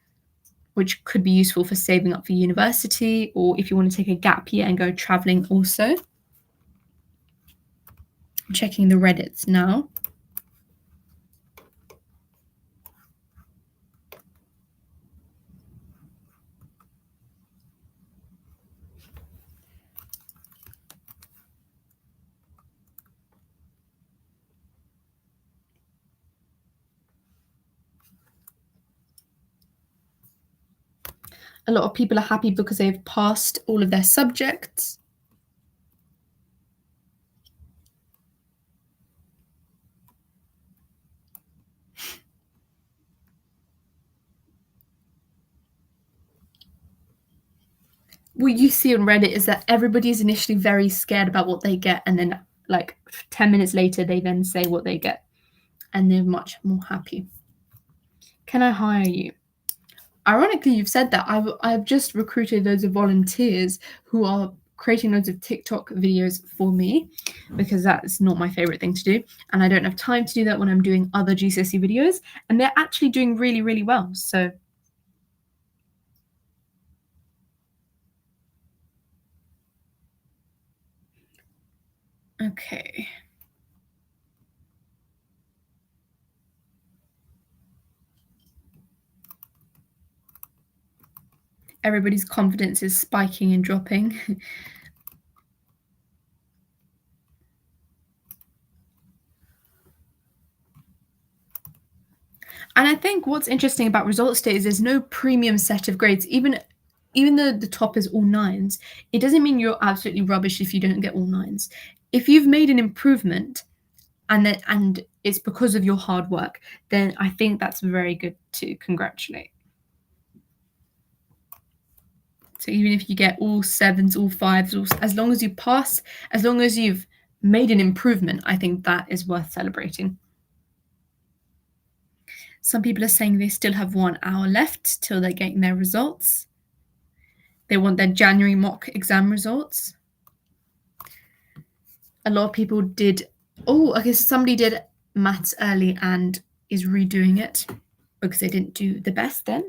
which could be useful for saving up for university, or if you want to take a gap year and go traveling also. I'm checking the Reddits now. A lot of people are happy because they've passed all of their subjects. What you see on Reddit is that everybody is initially very scared about what they get, and then like 10 minutes later, they then say what they get, and they're much more happy. Can I hire you? Ironically, you've said that. I've just recruited loads of volunteers who are creating loads of TikTok videos for me because that's not my favorite thing to do. And I don't have time to do that when I'm doing other GCSE videos. And they're actually doing really, really well. So okay. Everybody's confidence is spiking and dropping. And I think what's interesting about results day is there's no premium set of grades. Even though the top is all nines, it doesn't mean you're absolutely rubbish if you don't get all nines. If you've made an improvement, and it's because of your hard work, then I think that's very good to congratulate. So even if you get all sevens, all fives, as long as you pass, as long as you've made an improvement, I think that is worth celebrating. Some people are saying they still have 1 hour left till they're getting their results. They want their January mock exam results. A lot of people did. Oh, okay. So somebody did maths early and is redoing it because they didn't do the best then.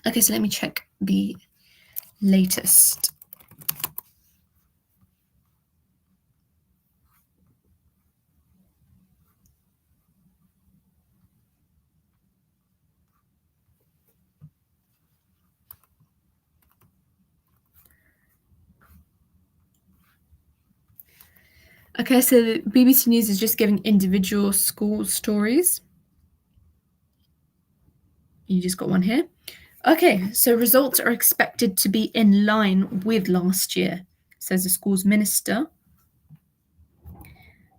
Okay, so let me check the latest. Okay, so the BBC News is just giving individual school stories. You just got one here. Okay, so results are expected to be in line with last year, says the school's minister.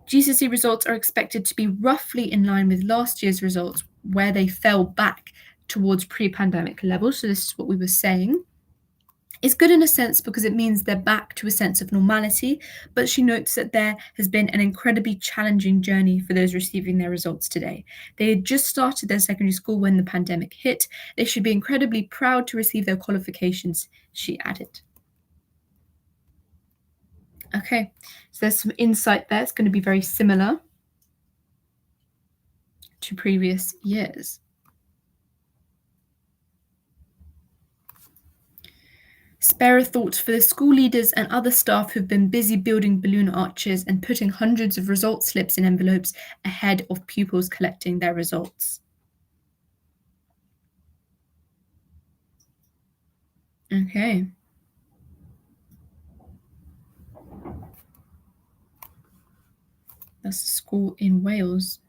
GCSE results are expected to be roughly in line with last year's results, where they fell back towards pre-pandemic levels. So this is what we were saying. It's good in a sense because it means they're back to a sense of normality, but she notes that there has been an incredibly challenging journey for those receiving their results today. They had just started their secondary school when the pandemic hit. They should be incredibly proud to receive their qualifications, she added. Okay, so there's some insight there. It's going to be very similar to previous years. Spare a thought for the school leaders and other staff who've been busy building balloon arches and putting hundreds of result slips in envelopes ahead of pupils collecting their results. Okay. That's a school in Wales.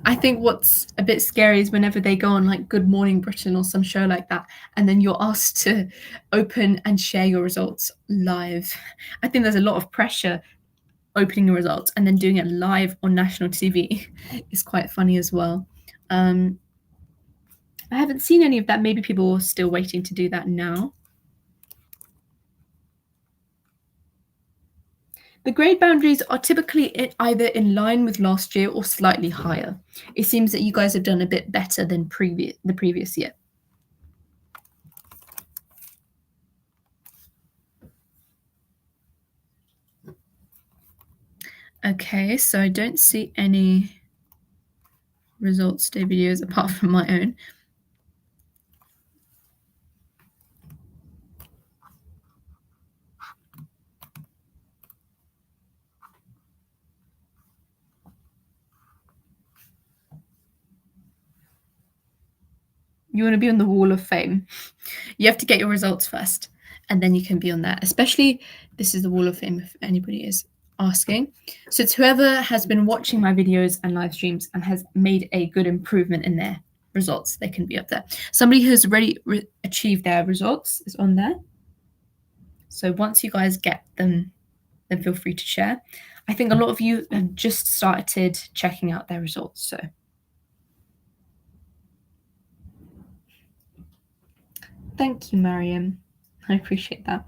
I think what's a bit scary is whenever they go on like Good Morning Britain or some show like that, and then you're asked to open and share your results live. I think there's a lot of pressure opening your results and then doing it live on national TV is quite funny as well. I haven't seen any of that. Maybe people are still waiting to do that now. The grade boundaries are typically either in line with last year or slightly higher. It seems that you guys have done a bit better than the previous year. Okay, so I don't see any results day videos apart from my own. You want to be on the Wall of Fame. You have to get your results first, and then you can be on that. Especially, this is the Wall of Fame if anybody is asking. So it's whoever has been watching my videos and live streams and has made a good improvement in their results, they can be up there. Somebody who's already achieved their results is on there. So once you guys get them, then feel free to share. I think a lot of you have just started checking out their results, so thank you, Mariam. I appreciate that.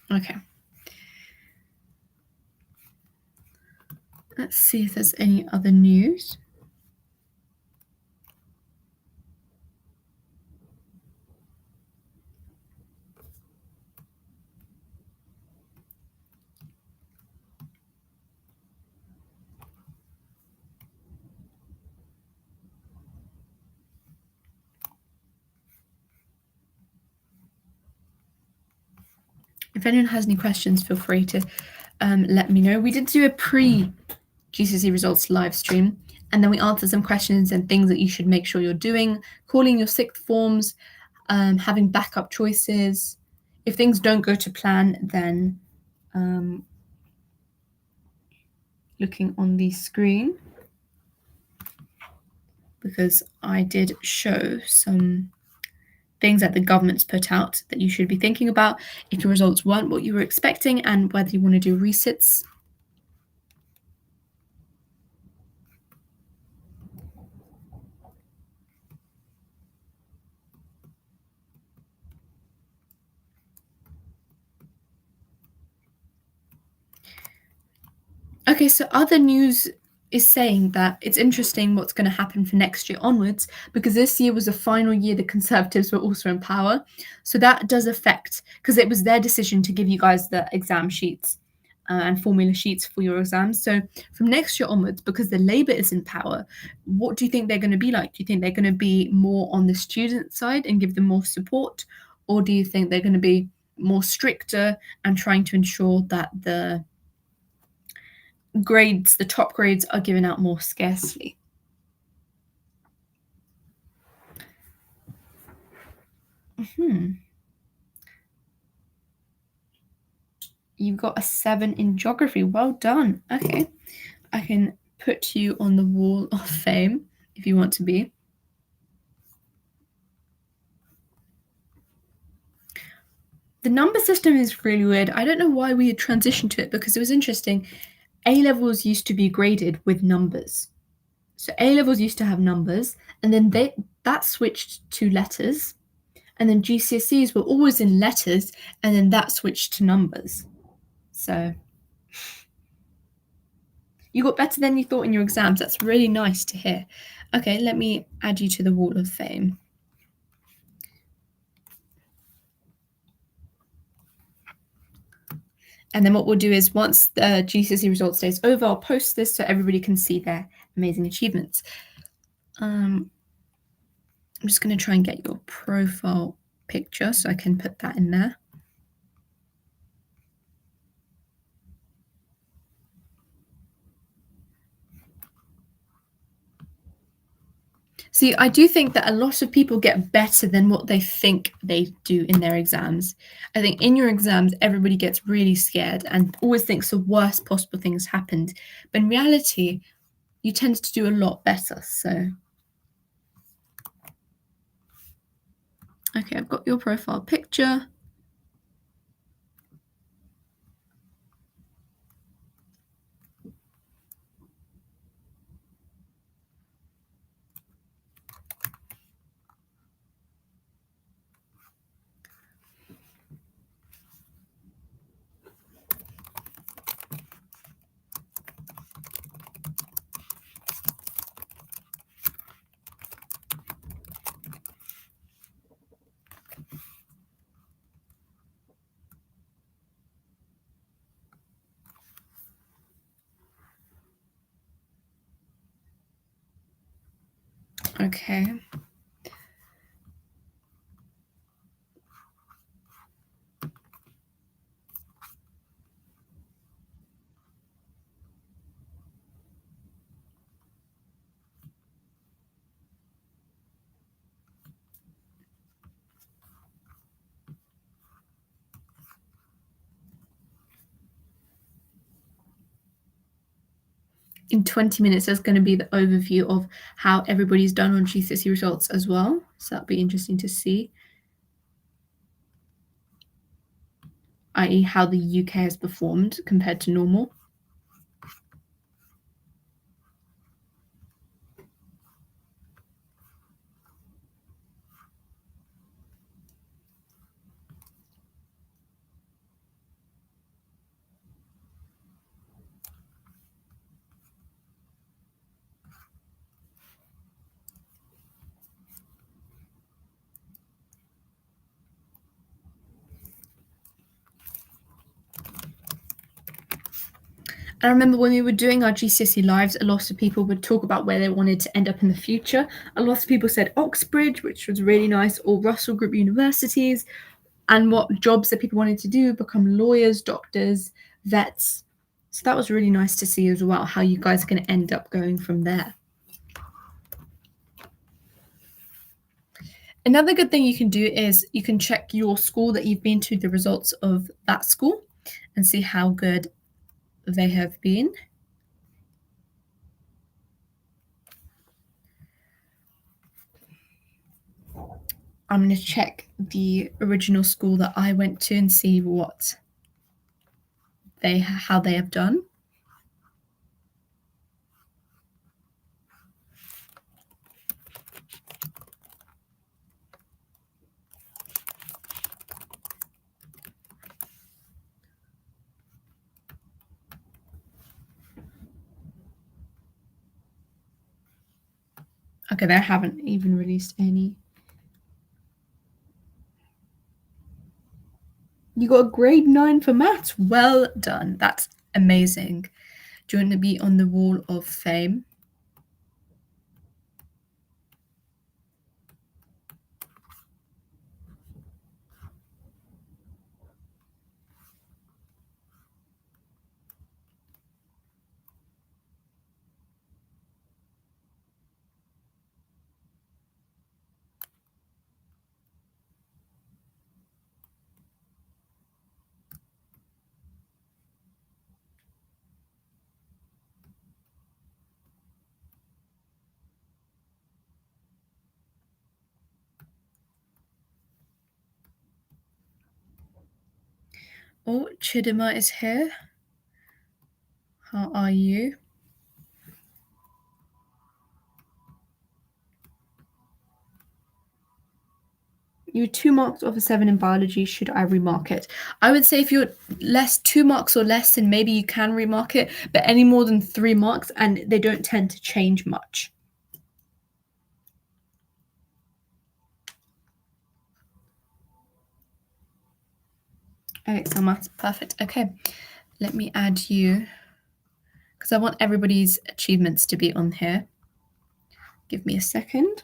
Okay. Let's see if there's any other news. If anyone has any questions, feel free to let me know. We did do a pre-GCSE results live stream, and then we answered some questions and things that you should make sure you're doing, calling your sixth forms, having backup choices. if things don't go to plan, then looking on the screen, because I did show some things that the government's put out that you should be thinking about if your results weren't what you were expecting, and whether you want to do resits. Okay, so other news is saying that it's interesting what's going to happen for next year onwards, because this year was the final year the Conservatives were also in power. So that does affect, because it was their decision to give you guys the exam sheets and formula sheets for your exams. So from next year onwards, because the Labour is in power, what do you think they're going to be like? Do you think they're going to be more on the student side and give them more support? Or do you think they're going to be more stricter and trying to ensure that the grades, the top grades, are given out more scarcely? You've got a 7 in geography. Well done. Okay. I can put you on the wall of fame if you want to be. The number system is really weird. I don't know why we had transitioned to it, because it was interesting. A levels used to be graded with numbers. So A levels used to have numbers, and then that switched to letters, and then GCSEs were always in letters, and then that switched to numbers. So you got better than you thought in your exams. That's really nice to hear. Okay, let me add you to the wall of fame. And then what we'll do is, once the GCSE results day is over, I'll post this so everybody can see their amazing achievements. I'm just going to try and get your profile picture so I can put that in there. See, I do think that a lot of people get better than what they think they do in their exams. I think in your exams, everybody gets really scared and always thinks the worst possible things happened. But in reality, you tend to do a lot better. So, okay, I've got your profile picture. Okay. In 20 minutes, there's going to be the overview of how everybody's done on GCSE results as well. So that'll be interesting to see, i.e. how the UK has performed compared to normal. I remember when we were doing our GCSE lives, a lot of people would talk about where they wanted to end up in the future. A lot of people said Oxbridge, which was really nice, or Russell Group universities, and what jobs that people wanted to do, become lawyers, doctors, vets. So that was really nice to see as well, how you guys are going to end up going from there. Another good thing you can do is you can check your school that you've been to, the results of that school, and see how good they have been. I'm going to check the original school that I went to and see how they have done. Okay, they haven't even released any. You got a grade 9 for maths. Well done. That's amazing. Do you want to be on the wall of fame? Oh, Chidima is here. How are you? You're 2 marks off a 7 in biology. Should I remark it? I would say if you're 2 marks or less, then maybe you can remark it, but any more than 3 marks, and they don't tend to change much. Excel maths, perfect. Okay, let me add you, because I want everybody's achievements to be on here. Give me a second.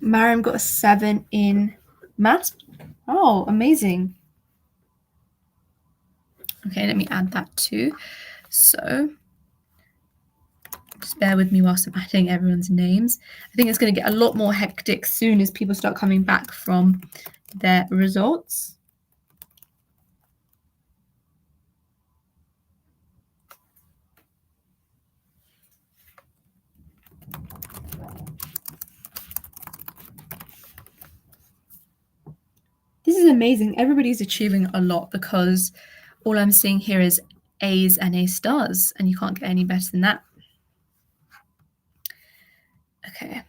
Mariam got a 7 in maths. Oh, amazing. Okay, let me add that too. So just bear with me whilst I'm adding everyone's names. I think it's going to get a lot more hectic soon as people start coming back from their results. This is amazing. Everybody's achieving a lot because all I'm seeing here is A's and A stars, and you can't get any better than that. Okay.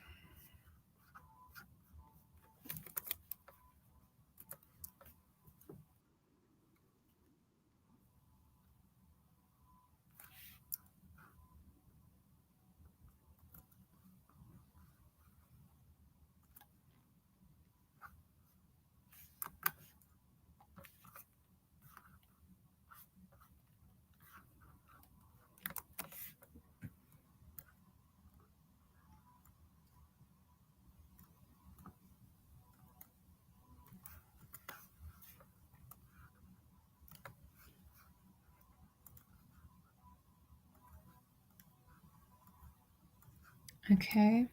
Okay.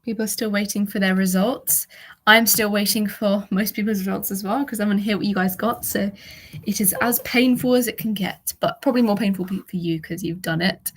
People are still waiting for their results. I'm still waiting for most people's results as well because I want to hear what you guys got. So it is as painful as it can get, but probably more painful for you because you've done it.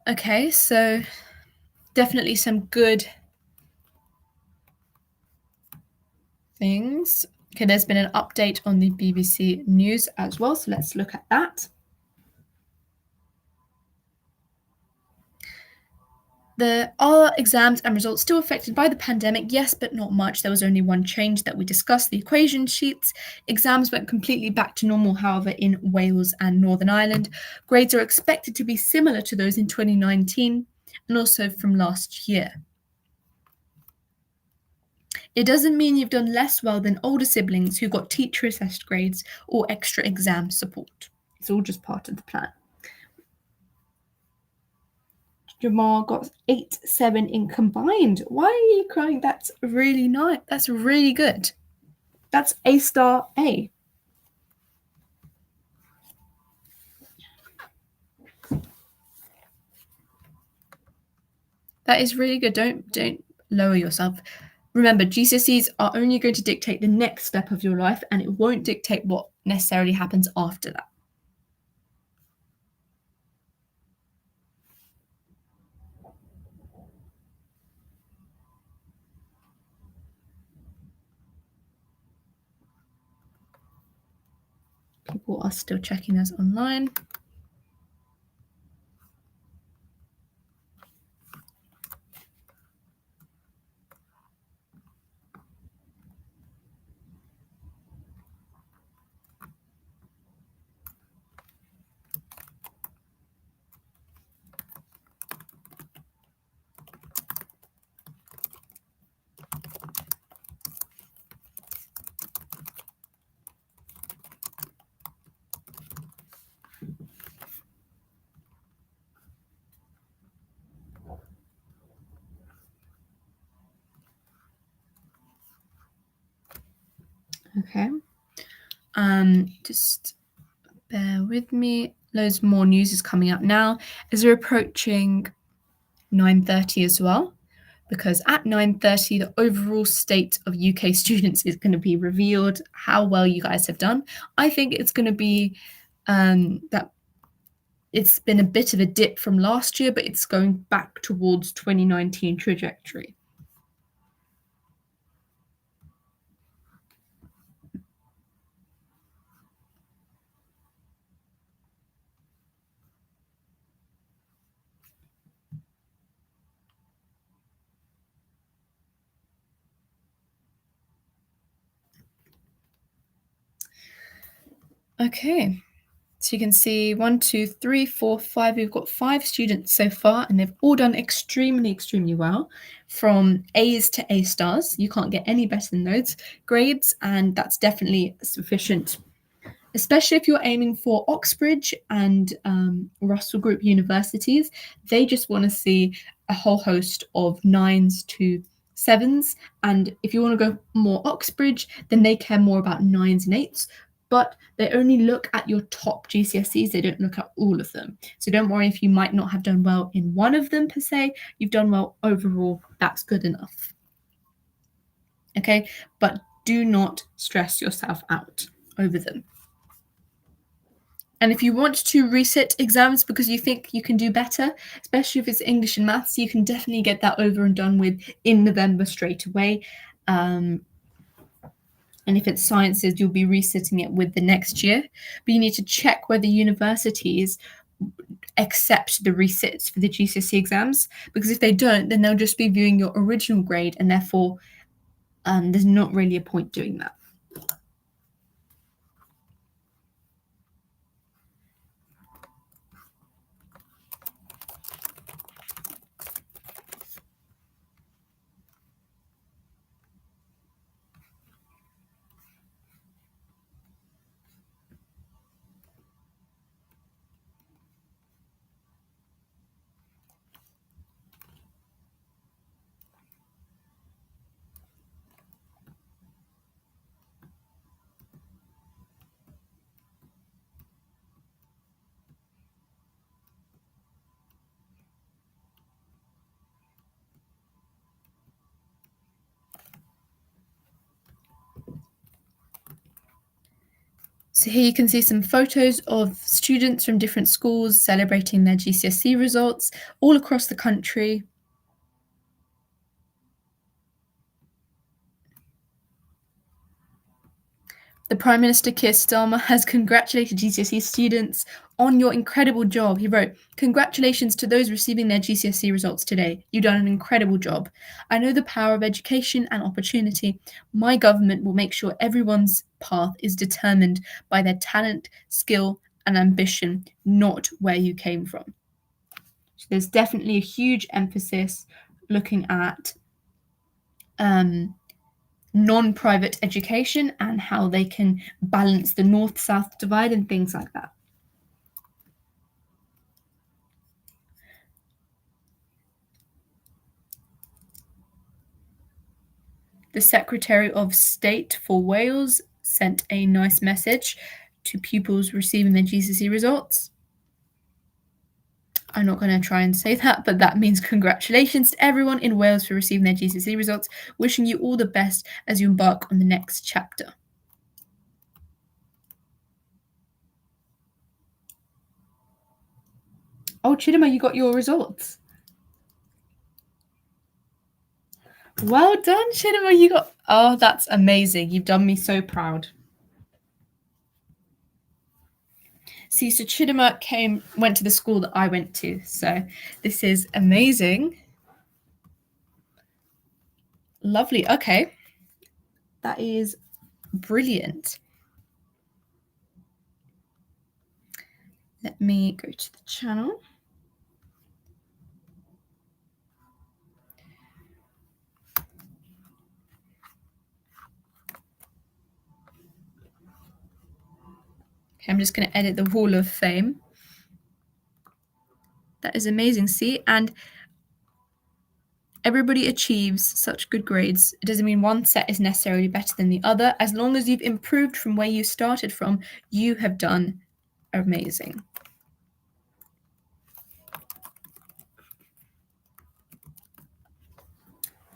Okay, so definitely some good things. Okay, there's been an update on the BBC News as well, so let's look at that. Are exams and results still affected by the pandemic? Yes, but not much. There was only one change that we discussed, the equation sheets. Exams went completely back to normal, however, in Wales and Northern Ireland. Grades are expected to be similar to those in 2019 and also from last year. It doesn't mean you've done less well than older siblings who got teacher assessed grades or extra exam support. It's all just part of the plan. Jamal got 8-7 in combined. Why are you crying? That's really nice. That's really good. That's A star A. That is really good. Don't lower yourself. Remember, GCSEs are only going to dictate the next step of your life, and it won't dictate what necessarily happens after that. People are still checking us online. Okay. Just bear with me. Loads more news is coming up now as we're approaching 9:30 as well, because at 9:30 the overall state of UK students is going to be revealed, how well you guys have done. I think it's going to be that it's been a bit of a dip from last year, but it's going back towards 2019 trajectory. Okay, so you can see 1, 2, 3, 4, 5. We've got 5 students so far, and they've all done extremely, extremely well. From A's to A stars, you can't get any better than those grades, and that's definitely sufficient, especially if you're aiming for Oxbridge and Russell Group universities. They just want to see a whole host of 9s to 7s. And if you want to go more Oxbridge, then they care more about 9s and 8s. But they only look at your top GCSEs, they don't look at all of them. So don't worry if you might not have done well in one of them per se, you've done well overall, that's good enough. Okay, but do not stress yourself out over them. And if you want to resit exams because you think you can do better, especially if it's English and maths, you can definitely get that over and done with in November straight away. And if it's sciences, you'll be resitting it with the next year. But you need to check whether universities accept the resits for the GCSE exams, because if they don't, then they'll just be viewing your original grade, and therefore there's not really a point doing that. So here you can see some photos of students from different schools celebrating their GCSE results all across the country. The Prime Minister Keir Starmer has congratulated GCSE students on your incredible job. He wrote, "Congratulations to those receiving their GCSE results today. You've done an incredible job. I know the power of education and opportunity. My government will make sure everyone's path is determined by their talent, skill, and ambition, not where you came from." So there's definitely a huge emphasis looking at non-private education and how they can balance the north-south divide and things like that. The Secretary of State for Wales sent a nice message to pupils receiving their GCSE results. I'm not going to try and say that, but that means congratulations to everyone in Wales for receiving their GCSE results. Wishing you all the best as you embark on the next chapter. Oh, Chidima, you got your results. Well done, Chidima. You got. Oh, that's amazing. You've done me so proud. See, so Chidima went to the school that I went to. So this is amazing. Lovely. Okay. That is brilliant. Let me go to the channel. Okay, I'm just going to edit the Wall of Fame. That is amazing. See, and everybody achieves such good grades. It doesn't mean one set is necessarily better than the other. As long as you've improved from where you started from, you have done amazing.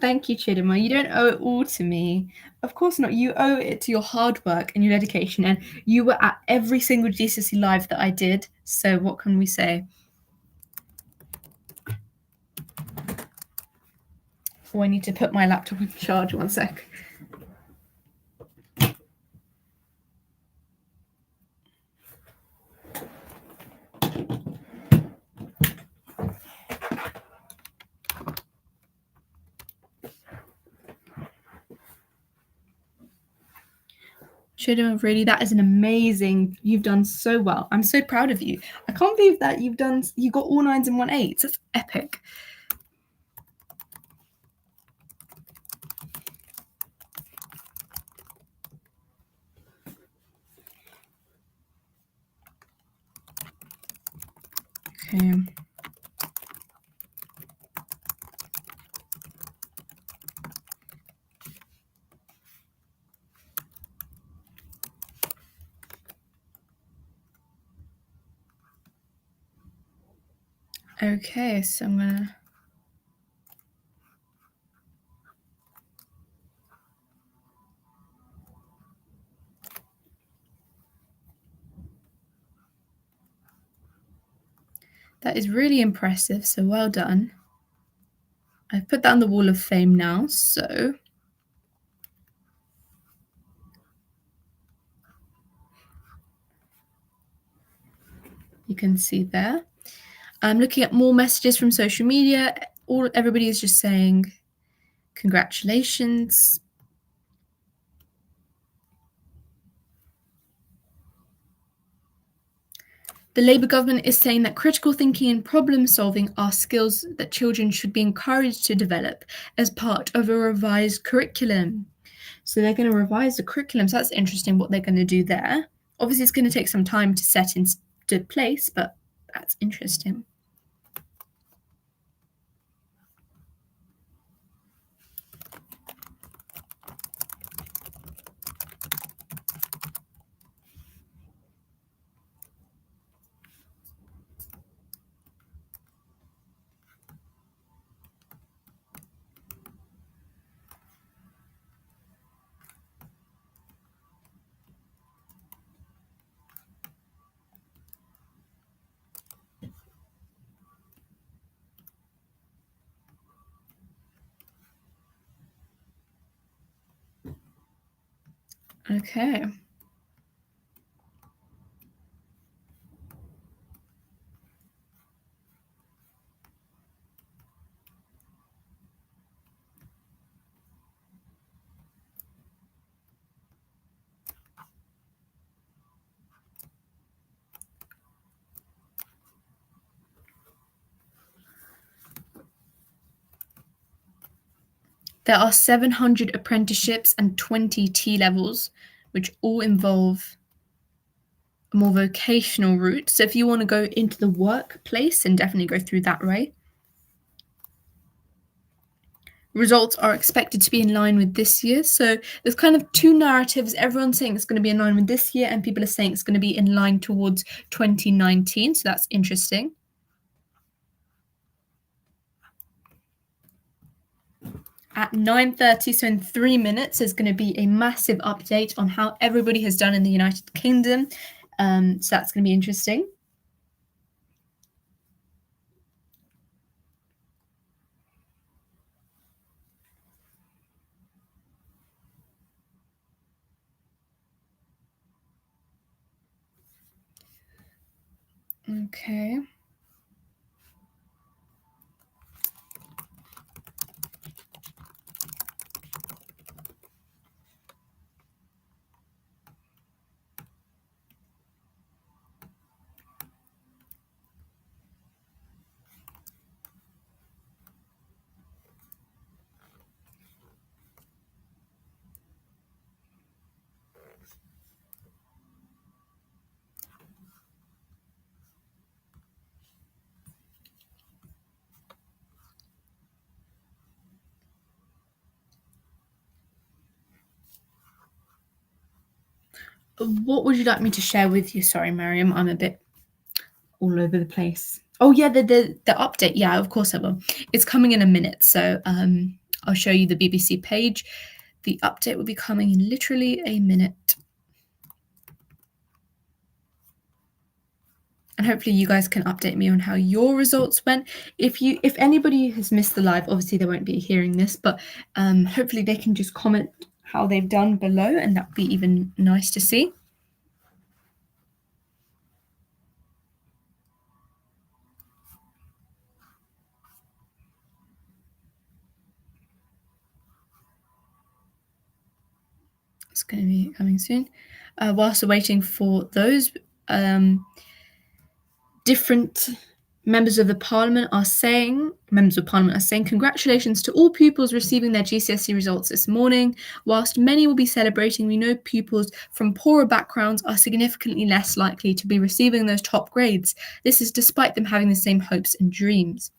Thank you, Chidima. You don't owe it all to me. Of course not. You owe it to your hard work and your dedication. And you were at every single GCSE live that I did. So what can we say? Oh, I need to put my laptop on charge. 1 sec. Chidima, really, that is an amazing. You've done so well. I'm so proud of you. I can't believe that you got all 9s and 1/8. That's epic. Okay. Okay, so I'm gonna. That is really impressive. So well done. I've put that on the Wall of Fame now. So you can see there. I'm looking at more messages from social media. Everybody is just saying congratulations. The Labour government is saying that critical thinking and problem solving are skills that children should be encouraged to develop as part of a revised curriculum. So they're going to revise the curriculum. So that's interesting what they're going to do there. Obviously, it's going to take some time to set into place, but that's interesting. Okay. There are 700 apprenticeships and 20 T levels, which all involve a more vocational route. So if you want to go into the workplace, then definitely go through that way. Results are expected to be in line with this year. So there's kind of two narratives. Everyone's saying it's going to be in line with this year, and people are saying it's going to be in line towards 2019. So that's interesting. At 9:30, so in 3 minutes, there's going to be a massive update on how everybody has done in the United Kingdom. So that's going to be interesting. Okay. What would you like me to share with you? Sorry, Mariam, I'm a bit all over the place. Oh yeah, the update. Yeah, of course I will. It's coming in a minute, so I'll show you the BBC page. The update will be coming in literally a minute. And hopefully you guys can update me on how your results went. If anybody has missed the live, obviously they won't be hearing this, but hopefully they can just comment how they've done below, and that would be even nice to see. It's going to be coming soon. Whilst we're waiting for those, different members of parliament are saying congratulations to all pupils receiving their GCSE results this morning. Whilst many will be celebrating, we know pupils from poorer backgrounds are significantly less likely to be receiving those top grades. This is despite them having the same hopes and dreams.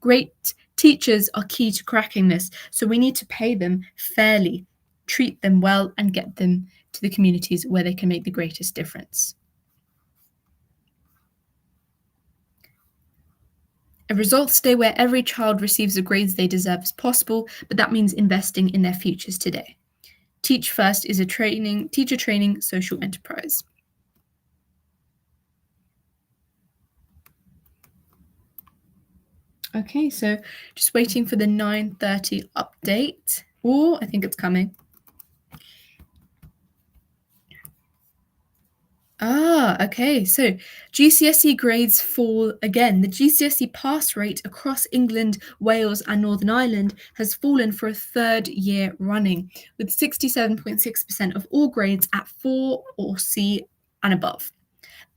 Great teachers are key to cracking this, so we need to pay them fairly, treat them well, and get them to the communities where they can make the greatest difference. A results day where every child receives the grades they deserve is possible, but that means investing in their futures today. Teach First is a teacher training social enterprise. Okay, so just waiting for the 9:30 update. Oh, I think it's coming. Okay. So GCSE grades fall again. The GCSE pass rate across England, Wales, and Northern Ireland has fallen for a third year running, with 67.6% of all grades at 4 or C and above.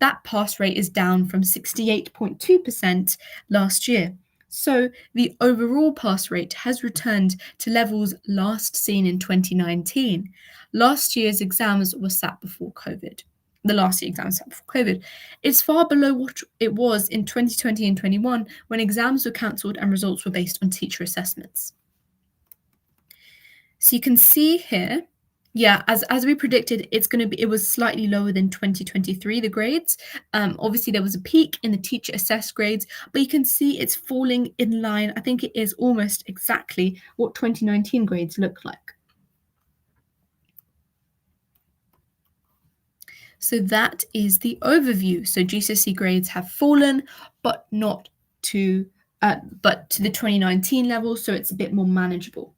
That pass rate is down from 68.2% last year. So the overall pass rate has returned to levels last seen in 2019. Last year's exams were sat before COVID. The last year exams sat before COVID. It's far below what it was in 2020 and 21 when exams were cancelled and results were based on teacher assessments. So you can see here, yeah, as we predicted, it was slightly lower than 2023, the grades. Obviously there was a peak in the teacher assessed grades, but you can see it's falling in line. I think it is almost exactly what 2019 grades look like. So that is the overview. So GCSE grades have fallen, but not to the 2019 level, so it's a bit more manageable.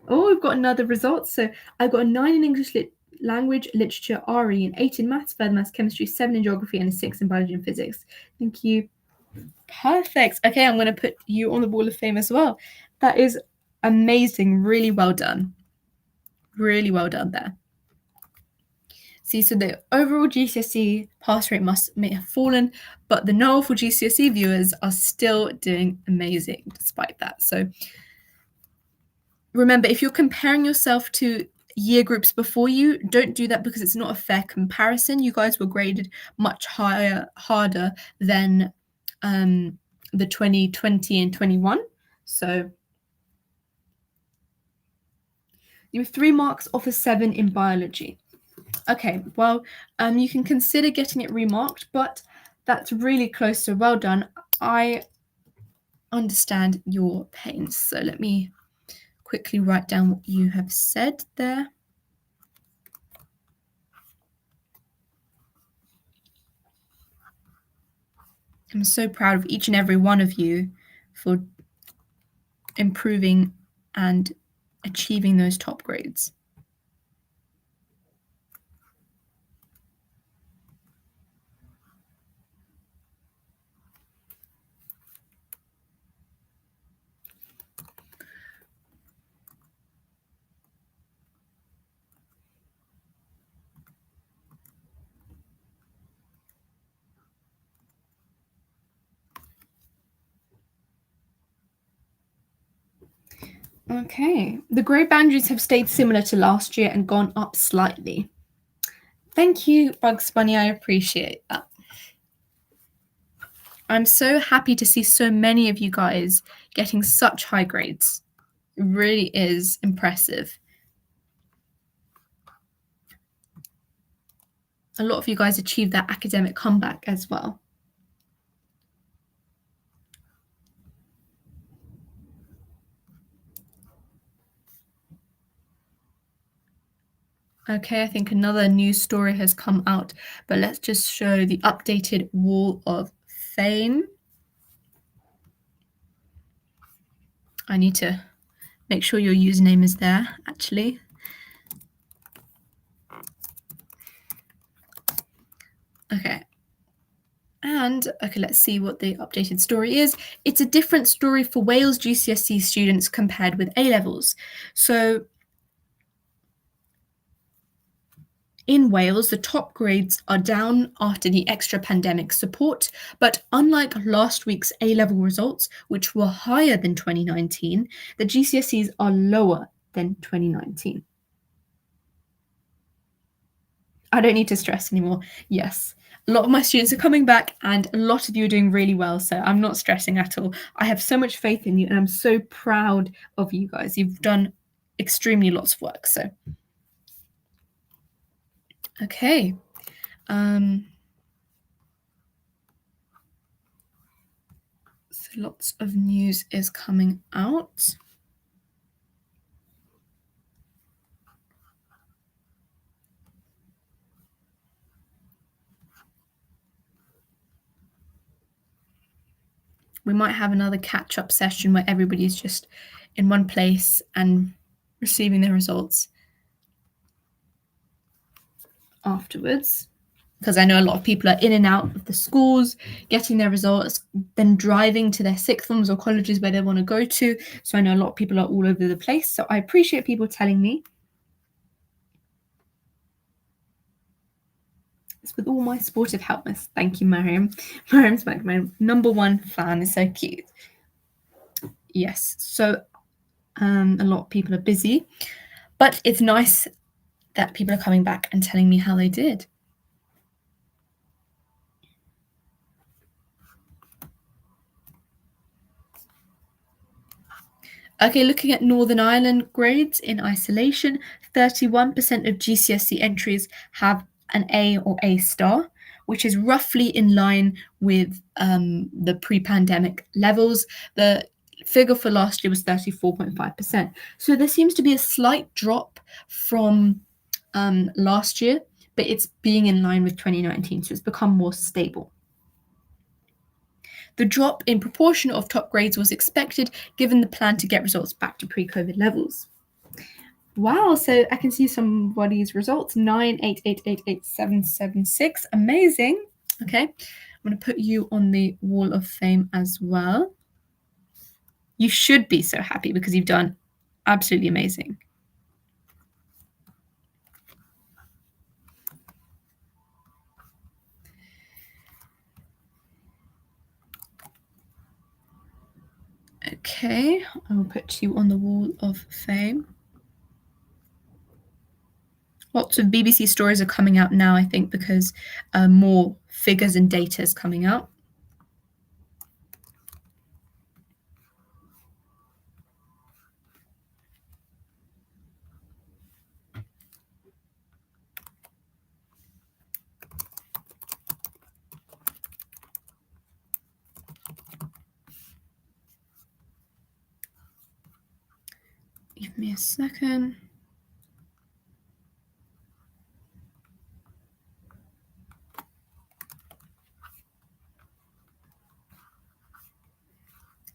Oh, we've got another result. So I got a 9 in English language, literature, RE, and 8 in maths, further maths, chemistry, 7 in geography, and a 6 in biology and physics. Thank you. Perfect. Okay, I'm going to put you on the Wall of Fame as well. That is amazing. Really well done. Really well done there. See, so the overall GCSE pass rate may have fallen, but the NOEL for GCSE viewers are still doing amazing despite that. So remember, if you're comparing yourself to year groups before you, don't do that because it's not a fair comparison. You guys were graded much harder than the 2020 and 21. So you have 3 marks off of 7 in biology. Okay, well, you can consider getting it remarked, but that's really close, so well done. I understand your pain. So let me quickly write down what you have said there. I'm so proud of each and every one of you for improving and achieving those top grades. Okay, the grade boundaries have stayed similar to last year and gone up slightly. Thank you, Bugs Bunny, I appreciate that. I'm so happy to see so many of you guys getting such high grades. It really is impressive. A lot of you guys achieved that academic comeback as well. Okay, I think another news story has come out, but let's just show the updated Wall of Fame. I need to make sure your username is there, actually. Okay. And, okay, let's see what the updated story is. It's a different story for Wales GCSE students compared with A-levels. So in Wales, the top grades are down after the extra pandemic support, but unlike last week's A-level results, which were higher than 2019, the GCSEs are lower than 2019. I don't need to stress anymore. Yes, a lot of my students are coming back and a lot of you are doing really well, so I'm not stressing at all. I have so much faith in you and I'm so proud of you guys. You've done extremely lots of work, so. Okay. So lots of news is coming out. We might have another catch-up session where everybody's just in one place and receiving their results afterwards. Because I know a lot of people are in and out of the schools, getting their results, then driving to their sixth forms or colleges where they want to go to. So I know a lot of people are all over the place. So I appreciate people telling me. It's with all my supportive helpers. Thank you, Mariam. Mariam's like my number one fan. It's so cute. Yes. So a lot of people are busy, but it's nice that people are coming back and telling me how they did. Okay, looking at Northern Ireland grades in isolation, 31% of GCSE entries have an A or A star, which is roughly in line with the pre-pandemic levels. The figure for last year was 34.5%. So there seems to be a slight drop from last year, but it's being in line with 2019, so it's become more stable. The drop in proportion of top grades was expected given the plan to get results back to pre-COVID levels. Wow, so I can see somebody's results. 988888776. Amazing. Okay. I'm going to put you on the wall of fame as well. You should be so happy because you've done absolutely amazing. Okay, I will put you on the wall of fame. Lots of BBC stories are coming out now, I think, because more figures and data is coming out. Give me a second.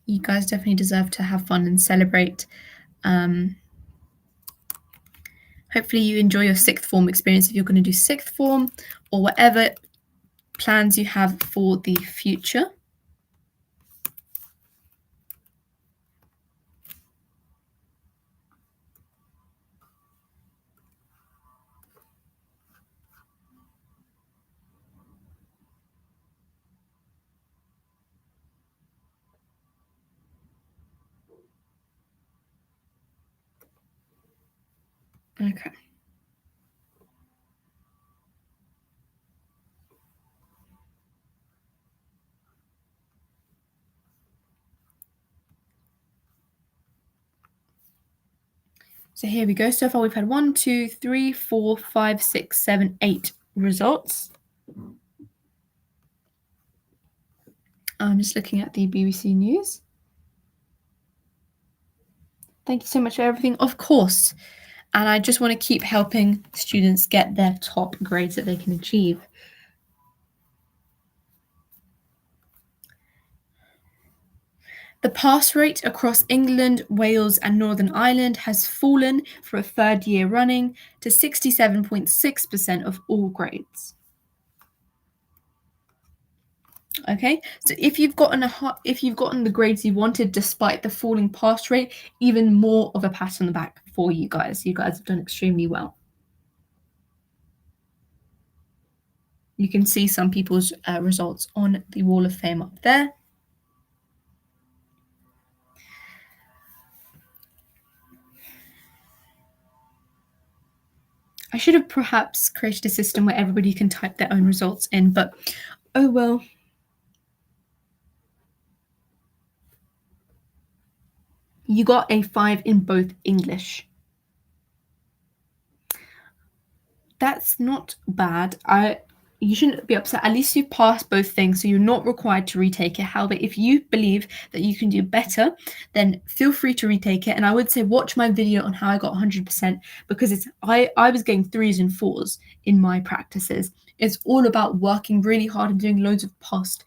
You guys definitely deserve to have fun and celebrate. Hopefully you enjoy your sixth form experience if you're going to do sixth form or whatever plans you have for the future. Okay. So here we go. So far we've had 1, 2, 3, 4, 5, 6, 7, 8 results. I'm just looking at the BBC News. Thank you so much for everything. Of course. And I just want to keep helping students get their top grades that they can achieve. The pass rate across England, Wales, and Northern Ireland has fallen for a third year running to 67.6% of all grades. Okay, so if you've gotten the grades you wanted despite the falling pass rate, even more of a pat on the back for you guys. You guys have done extremely well. You can see some people's results on the wall of fame up there. I should have perhaps created a system where everybody can type their own results in, but oh well. You got a 5 in both English. That's not bad. You shouldn't be upset. At least you've passed both things, so you're not required to retake it. However, if you believe that you can do better, then feel free to retake it. And I would say watch my video on how I got 100% because I was getting 3s and 4s in my practices. It's all about working really hard and doing loads of past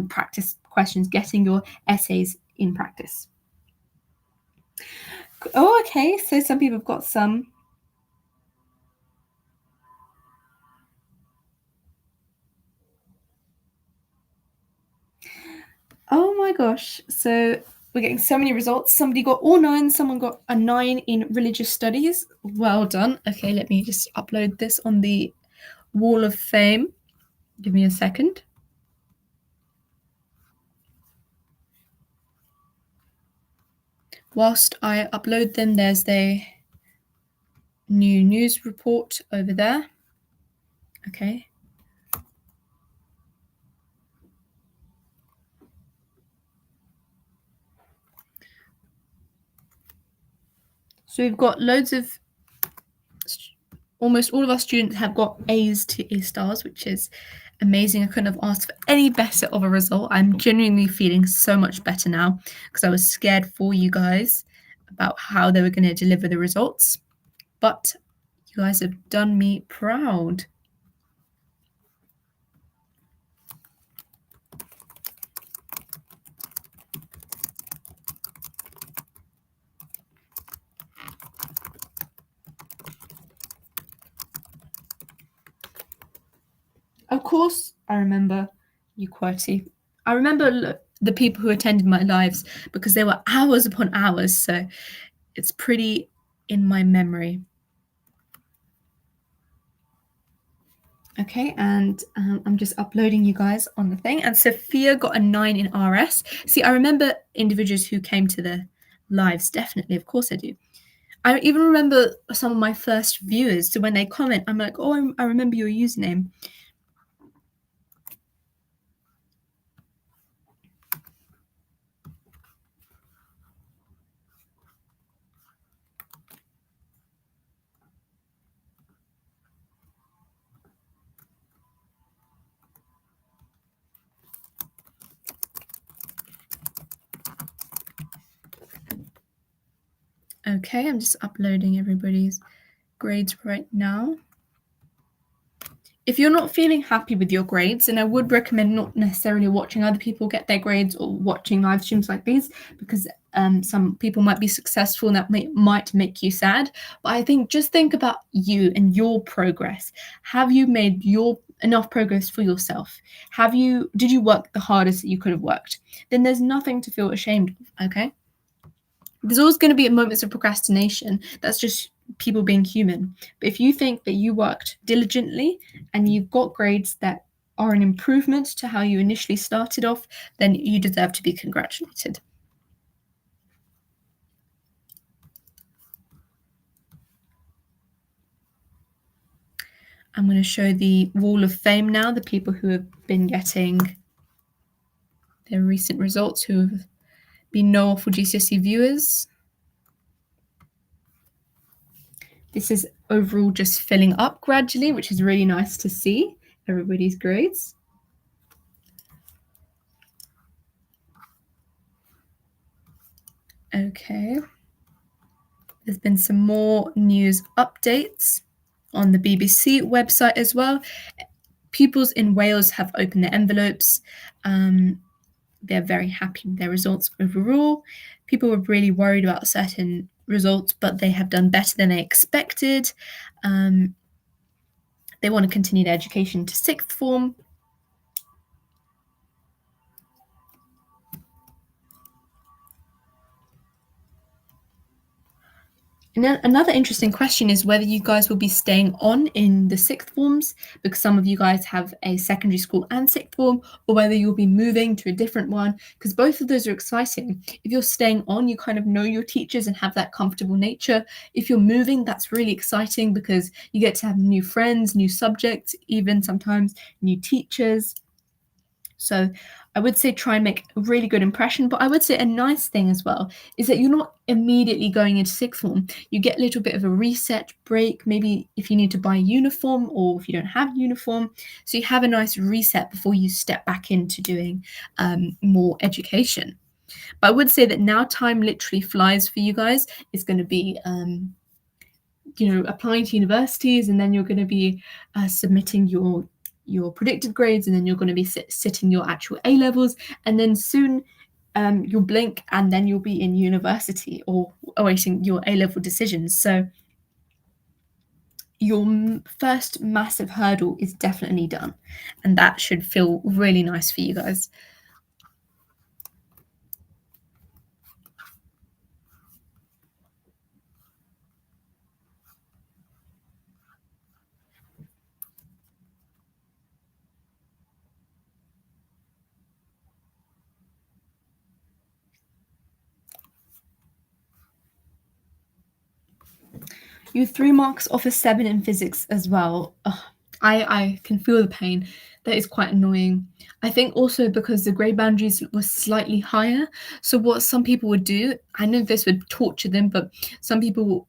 practice questions, getting your essays in practice. Oh, okay. So some people have got some. Oh my gosh. So we're getting so many results. Somebody got all 9s, someone got a 9 in religious studies. Well done. Okay, let me just upload this on the wall of fame. Give me a second. Whilst I upload them, there's the new news report over there. Okay. So we've got loads of, almost all of our students have got A's to A stars, which is amazing. I couldn't have asked for any better of a result. I'm genuinely feeling so much better now because I was scared for you guys about how they were going to deliver the results. But you guys have done me proud. Of course, I remember you, QWERTY. I remember the people who attended my lives because there were hours upon hours, so it's pretty in my memory. Okay, and I'm just uploading you guys on the thing. And Sophia got a 9 in RS. See, I remember individuals who came to the lives, definitely, of course I do. I even remember some of my first viewers, so when they comment, I'm like, oh, I remember your username. Okay, I'm just uploading everybody's grades right now. If you're not feeling happy with your grades, then I would recommend not necessarily watching other people get their grades or watching live streams like these, because some people might be successful and that might make you sad. But I think just think about you and your progress. Have you made enough progress for yourself? Did you work the hardest that you could have worked? Then there's nothing to feel ashamed of, okay? There's always going to be moments of procrastination. That's just people being human. But if you think that you worked diligently and you've got grades that are an improvement to how you initially started off, then you deserve to be congratulated. I'm going to show the wall of fame now, the people who have been getting their recent results, who have been no for GCSE viewers. This is overall just filling up gradually, which is really nice to see everybody's grades. Okay. There's been some more news updates on the BBC website as well. Pupils in Wales have opened their envelopes. They're very happy with their results overall. People were really worried about certain results, but they have done better than they expected. They want to continue their education to sixth form. And then another interesting question is whether you guys will be staying on in the sixth forms, because some of you guys have a secondary school and sixth form, or whether you'll be moving to a different one, because both of those are exciting. If you're staying on, you kind of know your teachers and have that comfortable nature. If you're moving, that's really exciting because you get to have new friends, new subjects, even sometimes new teachers. So I would say try and make a really good impression. But I would say a nice thing as well is that you're not immediately going into sixth form. You get a little bit of a reset break, maybe if you need to buy a uniform or if you don't have a uniform. So you have a nice reset before you step back into doing more education. But I would say that now time literally flies for you guys. It's going to be applying to universities, and then you're going to be submitting your predicted grades, and then you're going to be sitting your actual A levels, and then soon you'll blink and then you'll be in university or awaiting your A level decisions. So your first massive hurdle is definitely done, and that should feel really nice for you guys. You 3 marks off a 7 in physics as well. Ugh, I can feel the pain. That is quite annoying. I think also because the grade boundaries were slightly higher. So what some people would do, I know this would torture them, but some people will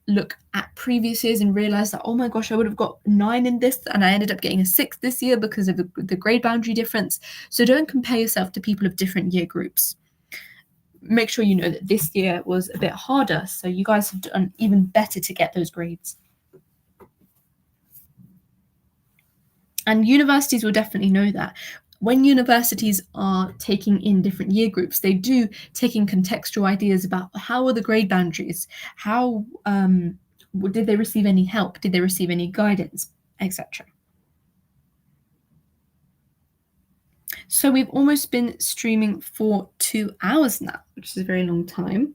look at previous years and realize that, oh my gosh, I would have got 9 in this and I ended up getting a 6 this year because of the grade boundary difference. So don't compare yourself to people of different year groups. Make sure you know that this year was a bit harder, so you guys have done even better to get those grades. And universities will definitely know that. When universities are taking in different year groups, they do take in contextual ideas about how are the grade boundaries, how did they receive any help, did they receive any guidance, etc. So we've almost been streaming for 2 hours now, which is a very long time.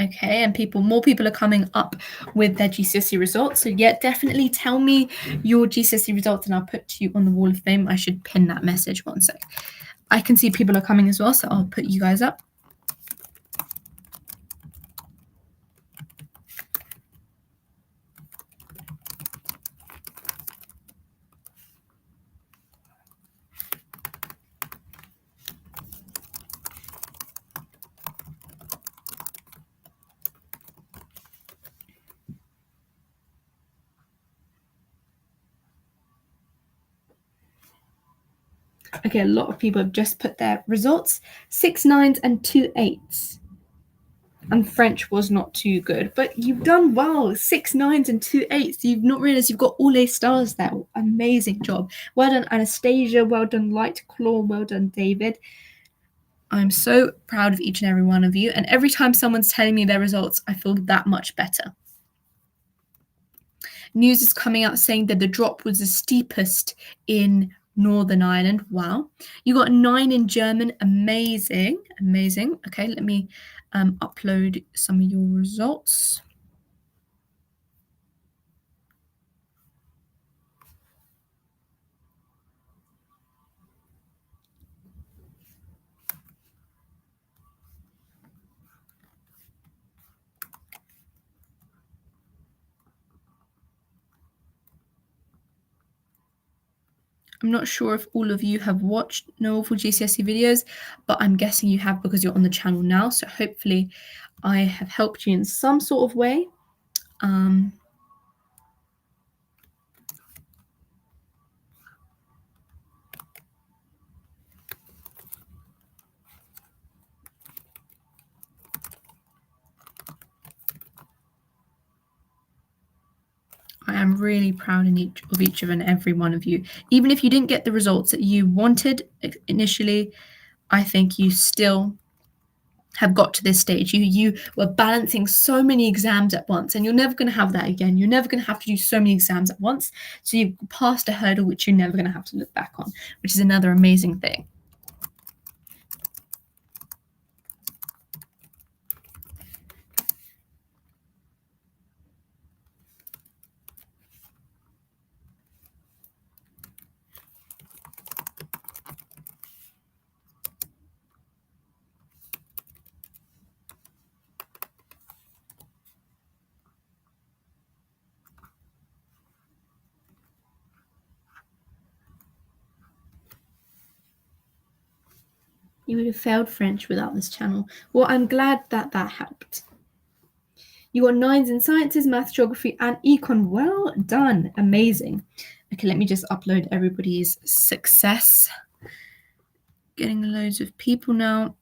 Okay, and more people are coming up with their GCSE results. So yeah, definitely tell me your GCSE results and I'll put you on the wall of fame. I should pin that message. One sec. I can see people are coming as well, so I'll put you guys up. Okay, a lot of people have just put their results. 6 9s and 2 8s. And French was not too good, but you've done well. 6 9s and 2 8s. You've not realized you've got all A stars there. Amazing job. Well done, Anastasia. Well done, Light Claw. Well done, David. I'm so proud of each and every one of you. And every time someone's telling me their results, I feel that much better. News is coming out saying that the drop was the steepest in Northern Ireland. Wow. You got 9 in German. Amazing. Amazing. Okay, let me upload some of your results. I'm not sure if all of you have watched Knowful GCSE videos, but I'm guessing you have because you're on the channel now. So hopefully I have helped you in some sort of way. I am really proud of each and every one of you. Even if you didn't get the results that you wanted initially, I think you still have got to this stage. You were balancing so many exams at once, and you're never going to have that again. You're never going to have to do so many exams at once. So you've passed a hurdle which you're never going to have to look back on, which is another amazing thing. You would have failed French without this channel. Well, I'm glad that helped. You got 9s in sciences, math, geography, and econ. Well done. Amazing. Okay, let me just upload everybody's success. Getting loads of people now.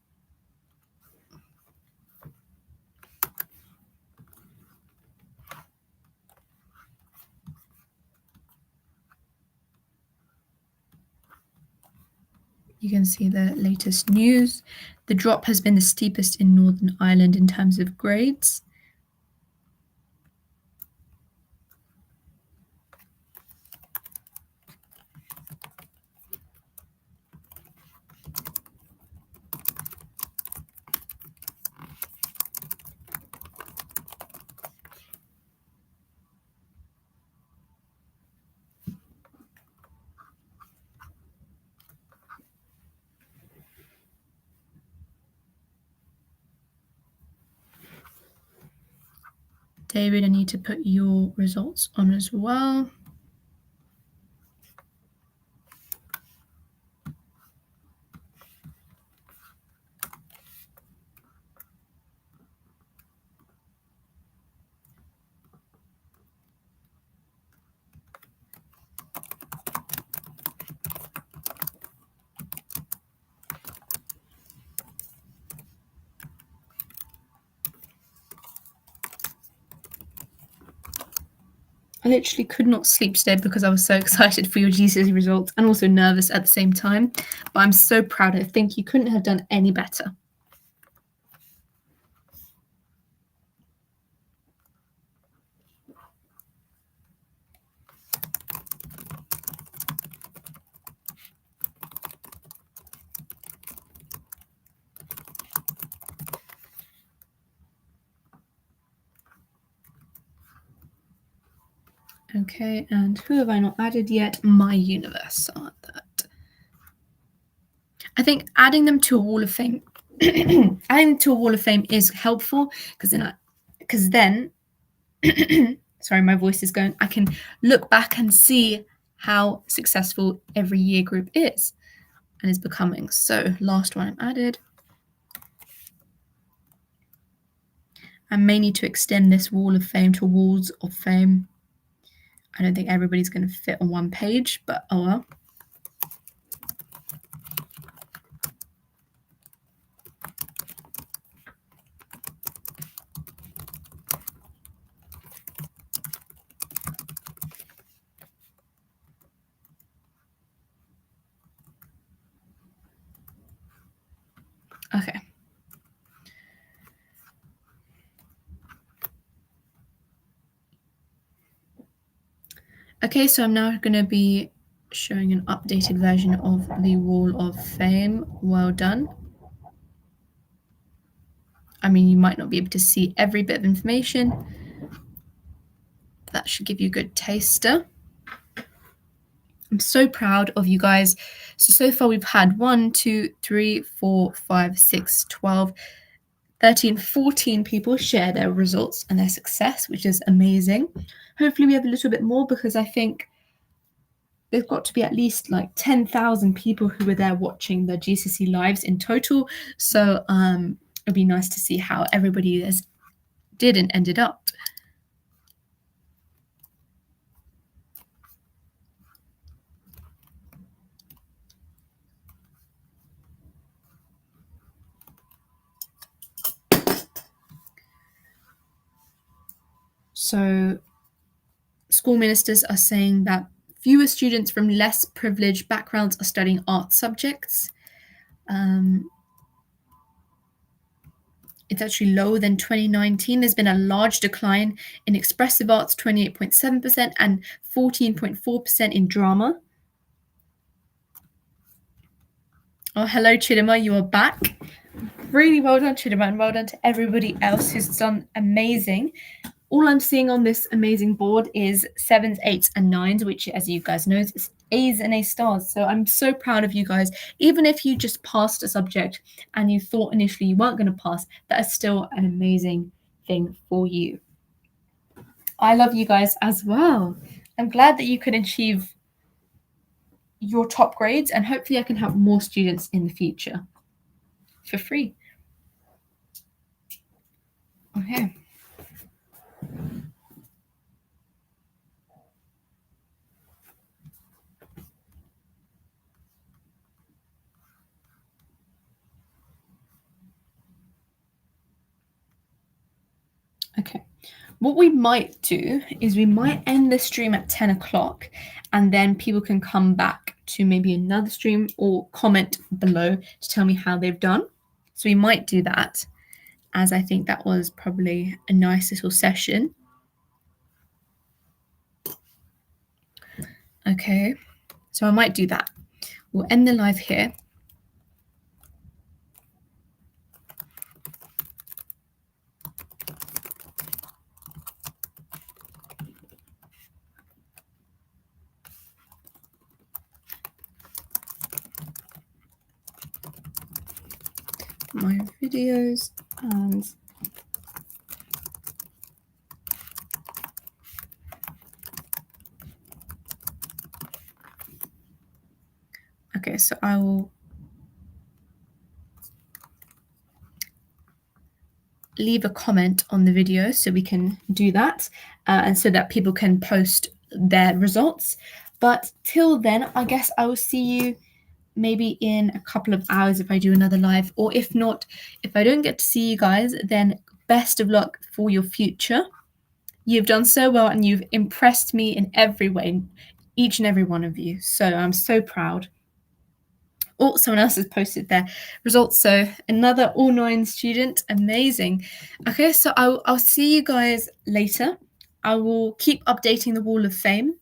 You can see the latest news. The drop has been the steepest in Northern Ireland in terms of grades. David, I need to put your results on as well. I literally could not sleep today because I was so excited for your GCSE results and also nervous at the same time. But I'm so proud. I think you couldn't have done any better. Okay, and who have I not added yet? My universe. I'll add that. I think adding them to a wall of fame, adding to a wall of fame is helpful because then, sorry, my voice is going. I can look back and see how successful every year group is and is becoming. So last one I've added. I may need to extend this wall of fame to walls of fame. I don't think everybody's going to fit on one page, but oh well. Okay. Okay, so I'm now going to be showing an updated version of the Wall of Fame. Well done. I mean, you might not be able to see every bit of information. That should give you a good taster. I'm so proud of you guys. So far we've had 1, 2, 3, 4, 5, 6, 12, 13, 14 people share their results and their success, which is amazing. Hopefully we have a little bit more because I think there's got to be at least like 10,000 people who were there watching the GCSE lives in total. So it'd be nice to see how everybody did and ended up. So school ministers are saying that fewer students from less privileged backgrounds are studying art subjects. It's actually lower than 2019. There's been a large decline in expressive arts, 28.7%, and 14.4% in drama. Oh, hello, Chidima, you are back. Really well done, Chidima, and well done to everybody else who's done amazing. All I'm seeing on this amazing board is 7s, 8s, and 9s, which, as you guys know, is A's and A stars. So I'm so proud of you guys. Even if you just passed a subject and you thought initially you weren't going to pass, that is still an amazing thing for you. I love you guys as well. I'm glad that you could achieve your top grades, and hopefully I can help more students in the future for free. Okay. Okay. What we might do is we might end the stream at 10 o'clock and then people can come back to maybe another stream or comment below to tell me how they've done. So we might do that, as I think that was probably a nice little session. Okay, so I might do that. We'll end the live here. My videos and okay, so I will leave a comment on the video so we can do that and so that people can post their results. But till then, I guess I will see you maybe in a couple of hours if I do another live, or if not, if I don't get to see you guys, then best of luck for your future. You've done so well and you've impressed me in every way, each and every one of you. So I'm so proud. Oh, someone else has posted their results. So another all 9 student. Amazing. Okay, so I'll see you guys later. I will keep updating the Wall of Fame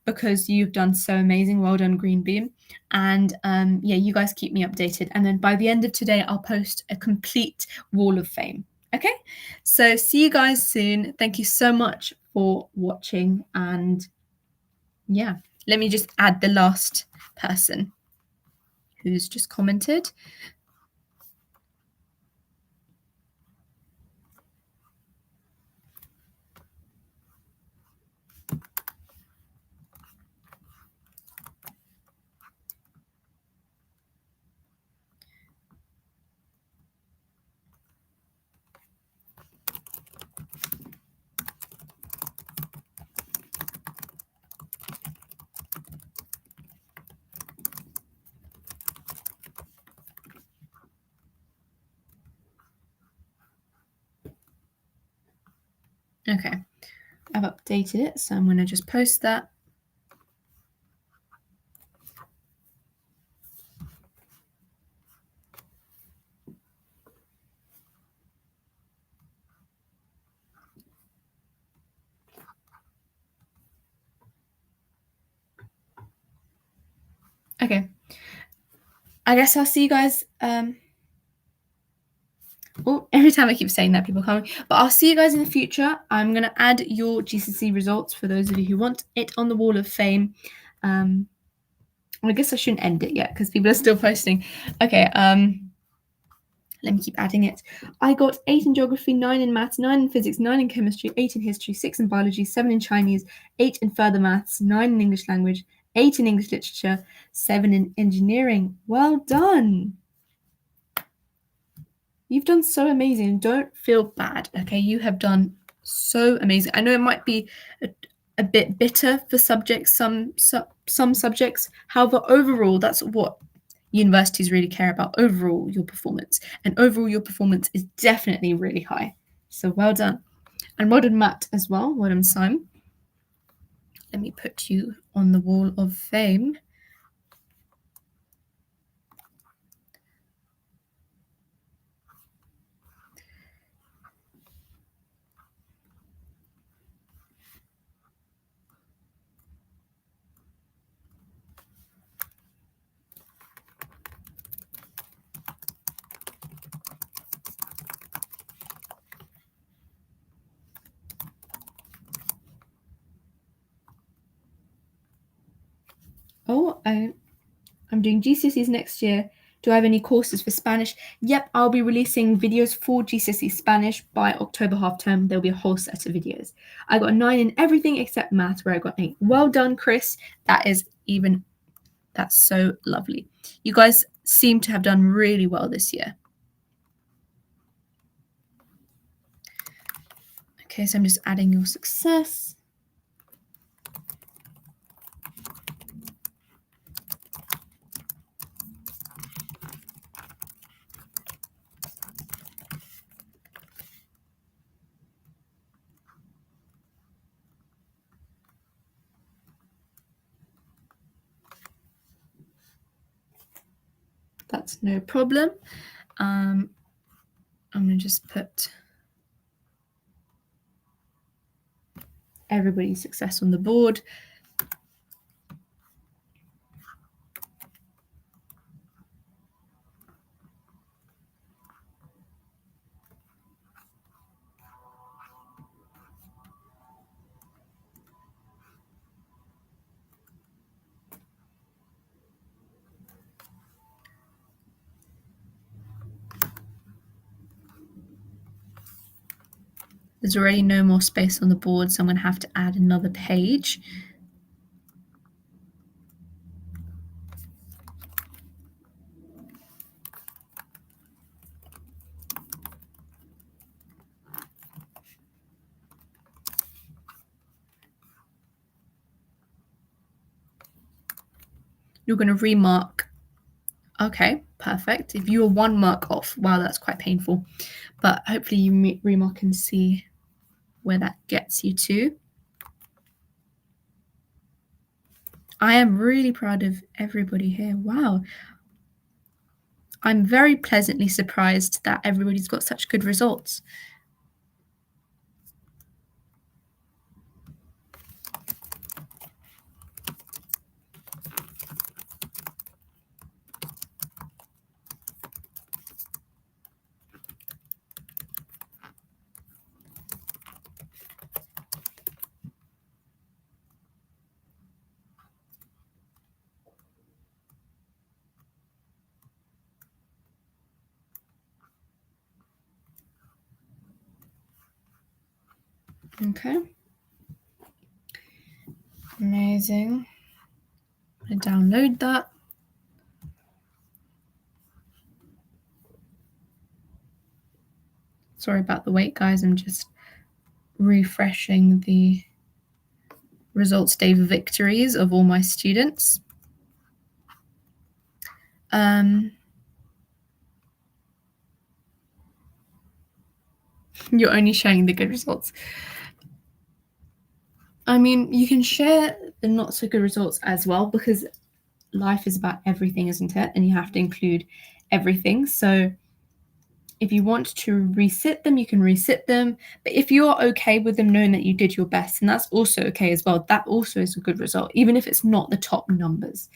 because you've done so amazing. Well done, Green Beam. And yeah, you guys keep me updated. And then by the end of today, I'll post a complete Wall of Fame. Okay, so see you guys soon. Thank you so much for watching. And yeah, let me just add the last person who's just commented. Okay, I've updated it, so I'm going to just post that. Okay, I guess I'll see you guys. Oh, every time I keep saying that, people coming. But I'll see you guys in the future. I'm going to add your GCSE results for those of you who want it on the wall of fame. I guess I shouldn't end it yet because people are still posting. Okay, let me keep adding it. I got 8 in geography, 9 in maths, 9 in physics, 9 in chemistry, 8 in history, 6 in biology, 7 in Chinese, 8 in further maths, 9 in English language, 8 in English literature, 7 in engineering. Well done. You've done so amazing. Don't feel bad, okay? You have done so amazing. I know it might be a bit bitter for subjects, some subjects. However, overall, that's what universities really care about, overall your performance. And overall your performance is definitely really high. So well done. And well done, Matt, as well. Well done, Simon. Let me put you on the wall of fame. Oh, I'm doing GCSEs next year. Do I have any courses for Spanish? Yep, I'll be releasing videos for GCSE Spanish by October half term. There'll be a whole set of videos. I got a 9 in everything except math, where I got 8. Well done, Chris. That's so lovely. You guys seem to have done really well this year. Okay, so I'm just adding your success. That's no problem. I'm going to just put everybody's success on the board. There's already no more space on the board, so I'm going to have to add another page. You're going to remark. Okay, perfect. If you are 1 mark off, wow, that's quite painful. But hopefully you remark and see where that gets you to. I am really proud of everybody here. Wow. I'm very pleasantly surprised that everybody's got such good results. Okay. Amazing. I'm going to download that. Sorry about the wait, guys. I'm just refreshing the results day victories of all my students. You're only showing the good results. I mean, you can share the not so good results as well, because life is about everything, isn't it? And you have to include everything. So if you want to resit them, you can resit them. But if you're okay with them knowing that you did your best, and that's also okay as well, that also is a good result, even if it's not the top numbers.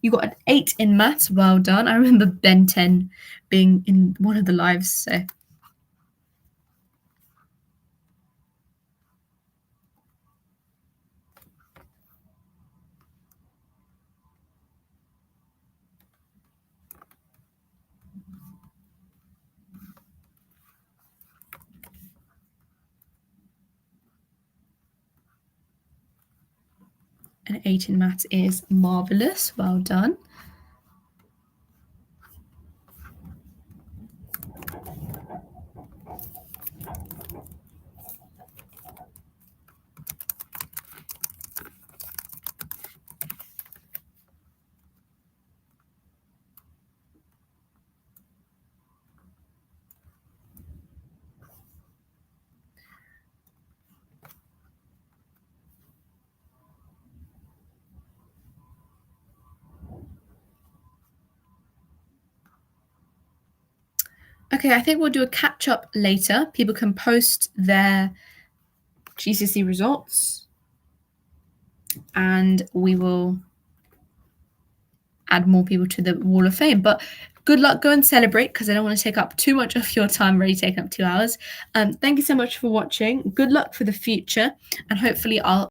You got an 8 in maths. Well done. I remember Ben 10 being in one of the lives. So an 8 in maths is marvelous. Well done. Okay, I think we'll do a catch up later. People can post their GCSE results and we will add more people to the Wall of Fame. But good luck, go and celebrate, because I don't want to take up too much of your time, already taking up 2 hours. Thank you so much for watching. Good luck for the future, and hopefully I'll